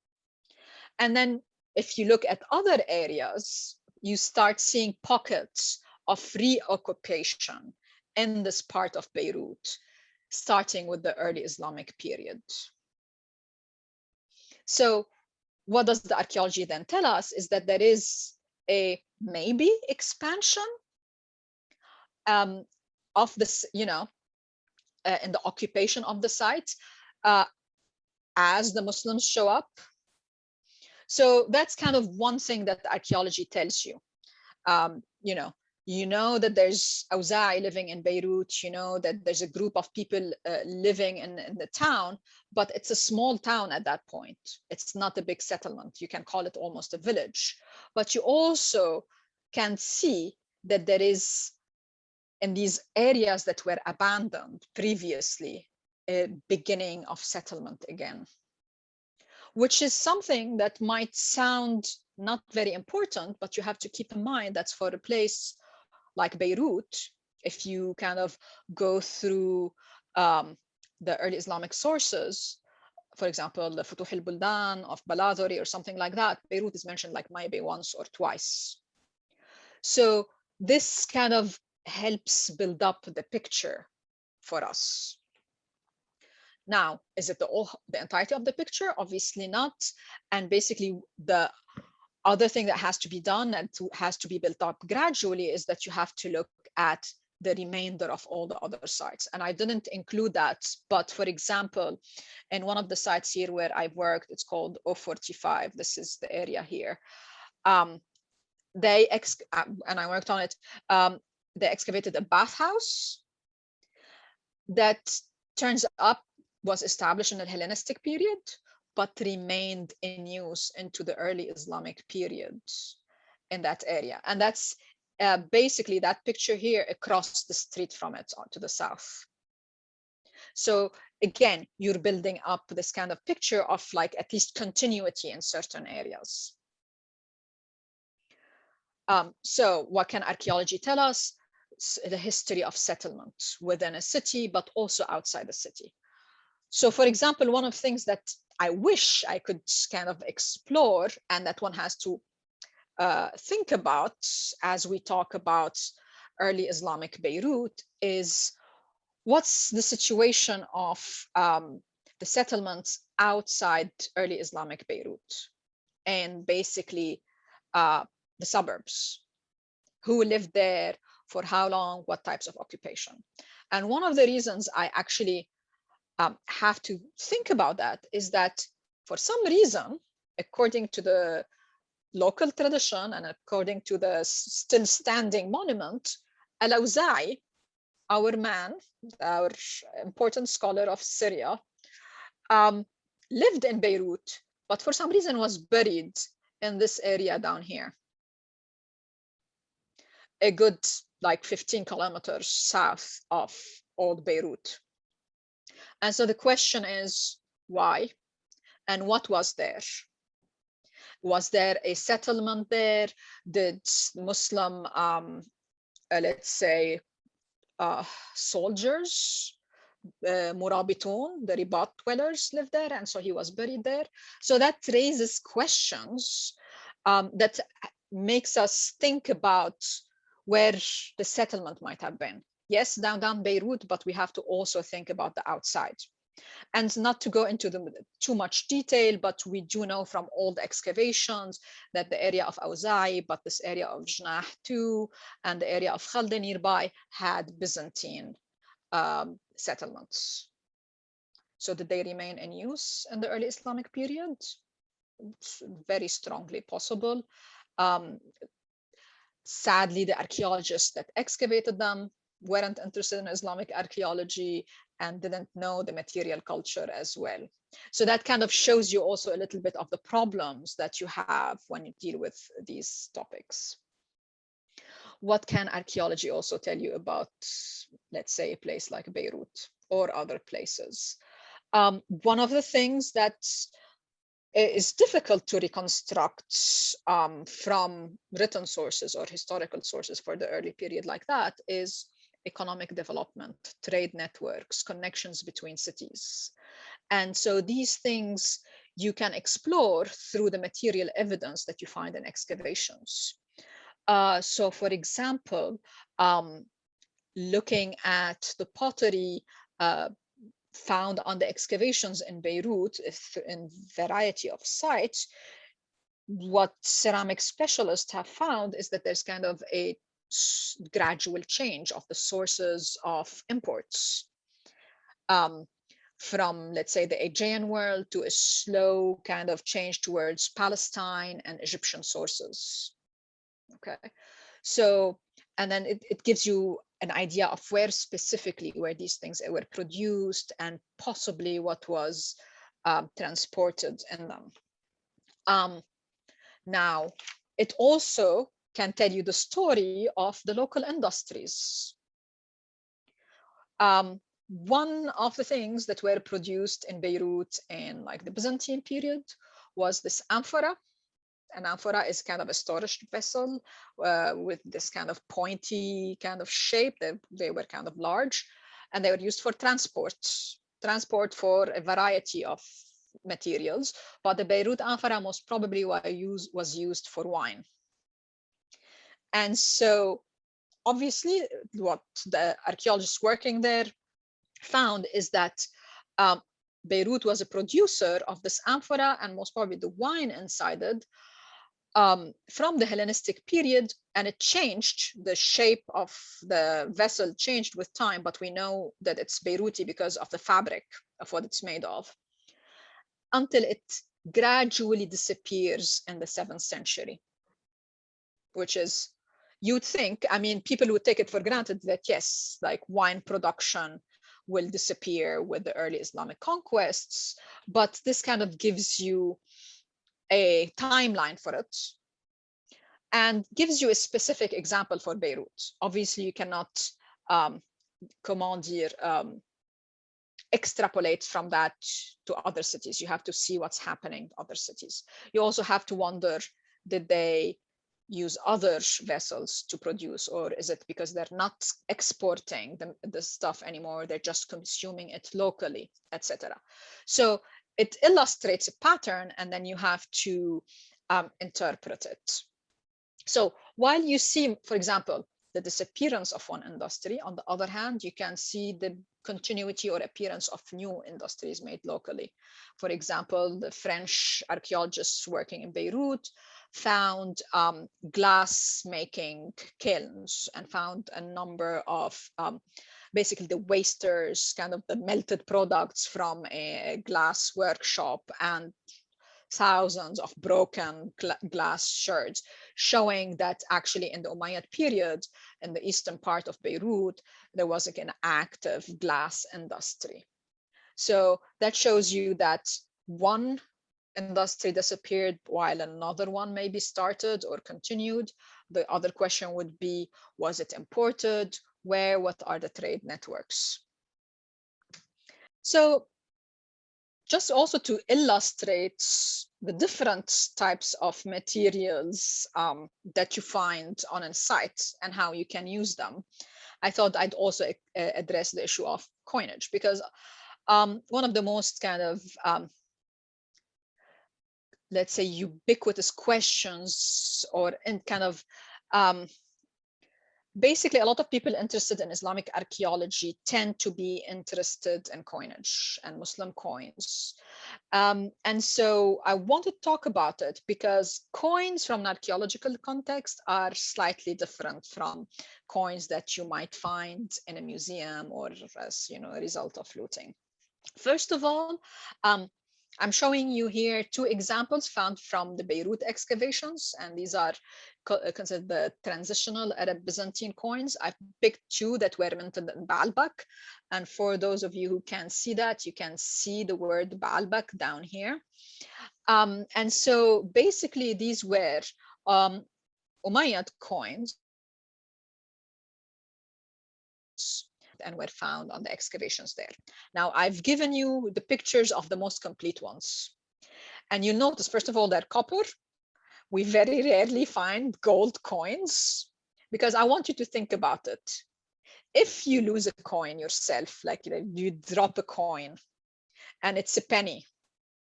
And then if you look at other areas, you start seeing pockets of reoccupation in this part of Beirut, starting with the early Islamic period. So what does the archaeology then tell us is that there is a maybe expansion of this, you know, in the occupation of the site as the Muslims show up. So that's kind of one thing that archaeology tells you. You know that there's Awza'i living in Beirut, you know that there's a group of people living in the town, but it's a small town at that point. It's not a big settlement. You can call it almost a village. But you also can see that there is, in these areas that were abandoned previously, a beginning of settlement again, which is something that might sound not very important, but you have to keep in mind that's for a place like Beirut. If you kind of go through the early Islamic sources, for example, the Futuh al-Buldan of Baladhuri or something like that, Beirut is mentioned like maybe once or twice. So this kind of helps build up the picture for us. Now, is it the entirety of the picture? Obviously not. And basically the other thing that has to be done and has to be built up gradually is that you have to look at the remainder of all the other sites. And I didn't include that, but for example, in one of the sites here where I've worked, it's called 045. This is the area here. And I worked on it. They excavated a bathhouse that turns up was established in the Hellenistic period, but remained in use into the early Islamic period in that area. And that's basically that picture here across the street from it to the south. So again, you're building up this kind of picture of like at least continuity in certain areas. So what can archaeology tell us? The history of settlement within a city, but also outside the city. So for example, one of the things that I wish I could kind of explore and that one has to think about as we talk about early Islamic Beirut is what's the situation of the settlements outside early Islamic Beirut and basically the suburbs. Who lived there, for how long, what types of occupation. And one of the reasons I actually have to think about that is that for some reason, according to the local tradition and according to the still standing monument, Al-Awza'i, our man, our important scholar of Syria, lived in Beirut, but for some reason was buried in this area down here, a good like 15 kilometers south of old Beirut. And so the question is why and what was there? Was there a settlement there? Did Muslim, let's say, soldiers, Murabitun, the Ribat dwellers live there, and so he was buried there? So that raises questions that makes us think about where the settlement might have been. Yes, down Beirut, but we have to also think about the outside. And not to go into too much detail, but we do know from old excavations that the area of Awza'i, but this area of Jnah too, and the area of Khalda nearby had Byzantine settlements. So did they remain in use in the early Islamic period? It's very strongly possible. Sadly, the archaeologists that excavated them weren't interested in Islamic archaeology and didn't know the material culture as well. So that kind of shows you also a little bit of the problems that you have when you deal with these topics. What can archaeology also tell you about, let's say, a place like Beirut or other places? One of the things that is difficult to reconstruct from written sources or historical sources for the early period like that is economic development, trade networks, connections between cities. And so these things you can explore through the material evidence that you find in excavations. So for example, looking at the pottery found on the excavations in Beirut in variety of sites, what ceramic specialists have found is that there's kind of a gradual change of the sources of imports. from, let's say, the Aegean world to a slow kind of change towards Palestine and Egyptian sources. Okay, so, and then it gives you an idea of where specifically where these things were produced and possibly what was transported in them. Now, it also can tell you the story of the local industries. One of the things that were produced in Beirut in like the Byzantine period was this amphora. An amphora is kind of a storage vessel with this kind of pointy kind of shape. They were kind of large, and they were used for transport for a variety of materials. But the Beirut amphora most probably was used for wine. And so obviously what the archaeologists working there found is that Beirut was a producer of this amphora and most probably the wine inside it from the Hellenistic period, and it changed. The shape of the vessel changed with time, but we know that it's Beiruti because of the fabric of what it's made of, until it gradually disappears in the 7th century, which is, you'd think, I mean, people would take it for granted that yes, like wine production will disappear with the early Islamic conquests, but this kind of gives you a timeline for it and gives you a specific example for Beirut. Obviously, you cannot, comment dire, extrapolate from that to other cities. You have to see what's happening in other cities. You also have to wonder, did they use other vessels to produce, or is it because they're not exporting the stuff anymore, they're just consuming it locally, etc. So it illustrates a pattern, and then you have to interpret it. So while you see, for example, the disappearance of one industry, on the other hand, you can see the continuity or appearance of new industries made locally. For example, the French archaeologists working in Beirut found glass making kilns and found a number of basically the wasters, kind of the melted products from a glass workshop, and thousands of broken glass shards, showing that actually in the Umayyad period, in the eastern part of Beirut, there was like an active glass industry. So that shows you that one industry disappeared while another one maybe started or continued. The other question would be, was it imported? Where? What are the trade networks? So just also to illustrate the different types of materials that you find on a site and how you can use them, I thought I'd also address the issue of coinage, because one of the most kind of, let's say, ubiquitous questions, or in kind of, basically, a lot of people interested in Islamic archaeology tend to be interested in coinage and Muslim coins. And so I want to talk about it because coins from an archaeological context are slightly different from coins that you might find in a museum or as, you know, a result of looting. First of all, I'm showing you here two examples found from the Beirut excavations, and these are considered the transitional Arab Byzantine coins. I've picked two that were minted in Baalbek, and for those of you who can see that, you can see the word Baalbek down here. And so basically these were Umayyad coins and were found on the excavations there. Now, I've given you the pictures of the most complete ones. And you notice, first of all, they're copper. We very rarely find gold coins, because I want you to think about it. If you lose a coin yourself, like you drop a coin and it's a penny,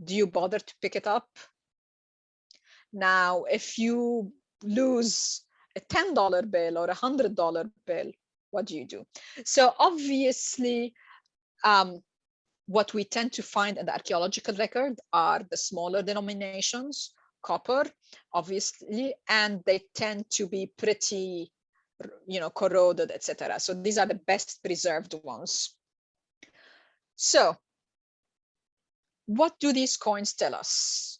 do you bother to pick it up? Now, if you lose a $10 bill or a $100 bill, what do you do? So obviously, what we tend to find in the archaeological record are the smaller denominations, copper, obviously, and they tend to be pretty, you know, corroded, etc. So these are the best preserved ones. So what do these coins tell us?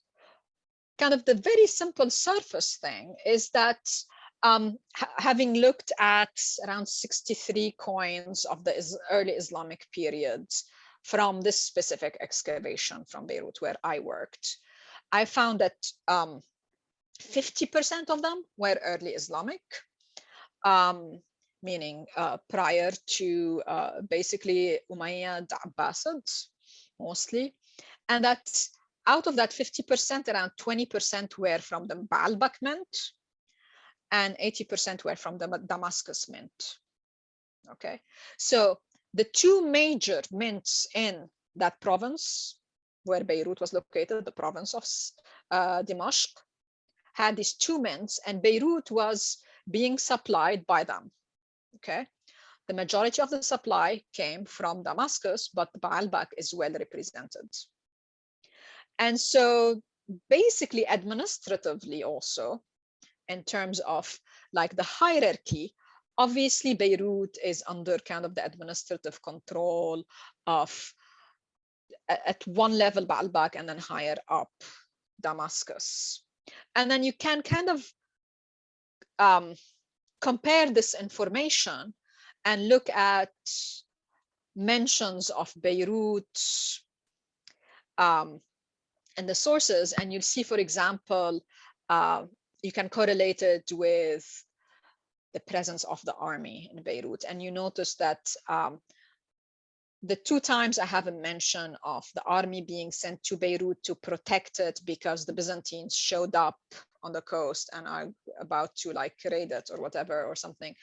Kind of the very simple surface thing is that having looked at around 63 coins of the early Islamic period from this specific excavation from Beirut where I worked, I found that 50% of them were early Islamic, meaning prior to basically Umayyad Abbasids mostly, and that out of that 50%, around 20% were from the Baalbek mint and 80% were from the Damascus mint. Okay, so the two major mints in that province where Beirut was located, the province of Dimashq, had these two mints, and Beirut was being supplied by them. Okay, the majority of the supply came from Damascus, but Baalbek is well represented. And so basically administratively also, in terms of like the hierarchy, obviously Beirut is under kind of the administrative control of, at one level Baalbek, and then higher up Damascus. And then you can kind of compare this information and look at mentions of Beirut in the sources, and you'll see, for example, you can correlate it with the presence of the army in Beirut. And you notice that the two times I have a mention of the army being sent to Beirut to protect it because the Byzantines showed up on the coast and are about to like raid it or whatever or something.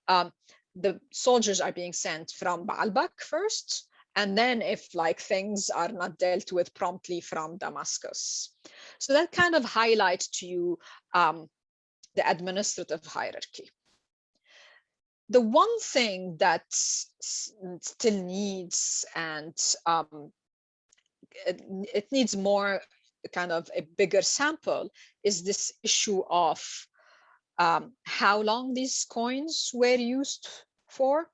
The soldiers are being sent from Baalbek first, and then if like things are not dealt with promptly, from Damascus. So that kind of highlights to you the administrative hierarchy. The one thing that still needs, and it needs more kind of a bigger sample, is this issue of how long these coins were used for,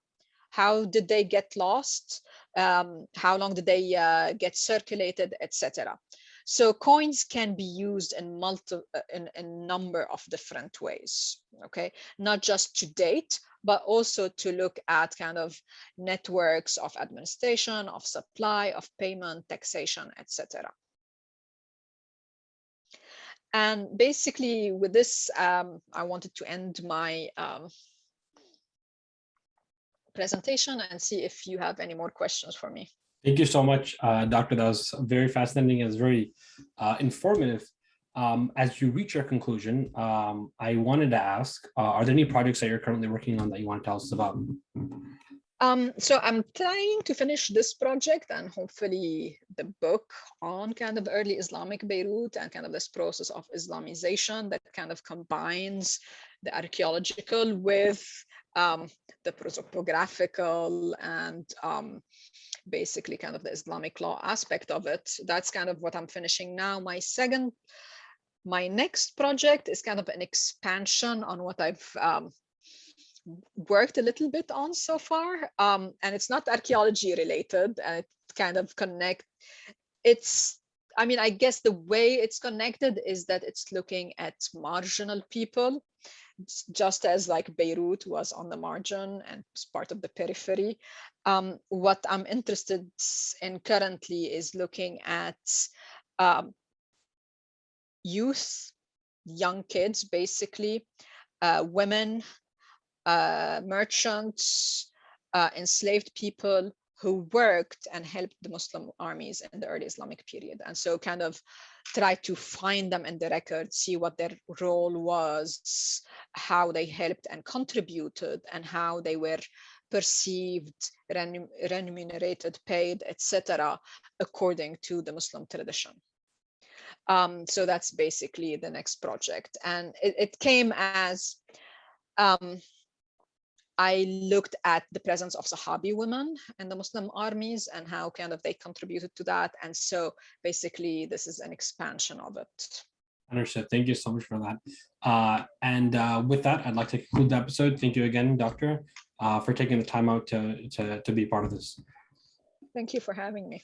how did they get lost, how long did they get circulated, etc. So coins can be used in a number of different ways, okay? Not just to date, but also to look at kind of networks of administration, of supply, of payment, taxation, etc. And basically with this, I wanted to end my presentation and see if you have any more questions for me. Thank you so much, Doctor. That was very fascinating. It was very informative. As you reach your conclusion, I wanted to ask, are there any projects that you're currently working on that you want to tell us about? So I'm trying to finish this project and hopefully the book on kind of early Islamic Beirut and kind of this process of Islamization that kind of combines the archaeological with the prosopographical and basically kind of the Islamic law aspect of it. That's kind of what I'm finishing now. My next project is kind of an expansion on what I've worked a little bit on so far, and it's not archaeology related, and it kind of I mean, I guess the way it's connected is that it's looking at marginal people, just as like Beirut was on the margin and was part of the periphery. What I'm interested in currently is looking at youth, young kids, basically, women, merchants, enslaved people who worked and helped the Muslim armies in the early Islamic period. And so kind of try to find them in the record, see what their role was, how they helped and contributed, and how they were perceived, remunerated, paid, etc., according to the Muslim tradition. So that's basically the next project. And it came as I looked at the presence of Sahabi women in the Muslim armies and how kind of they contributed to that. And so basically this is an expansion of it. Understood. Thank you so much for that. With that, I'd like to conclude the episode. Thank you again, Doctor, for taking the time out to be part of this. Thank you for having me.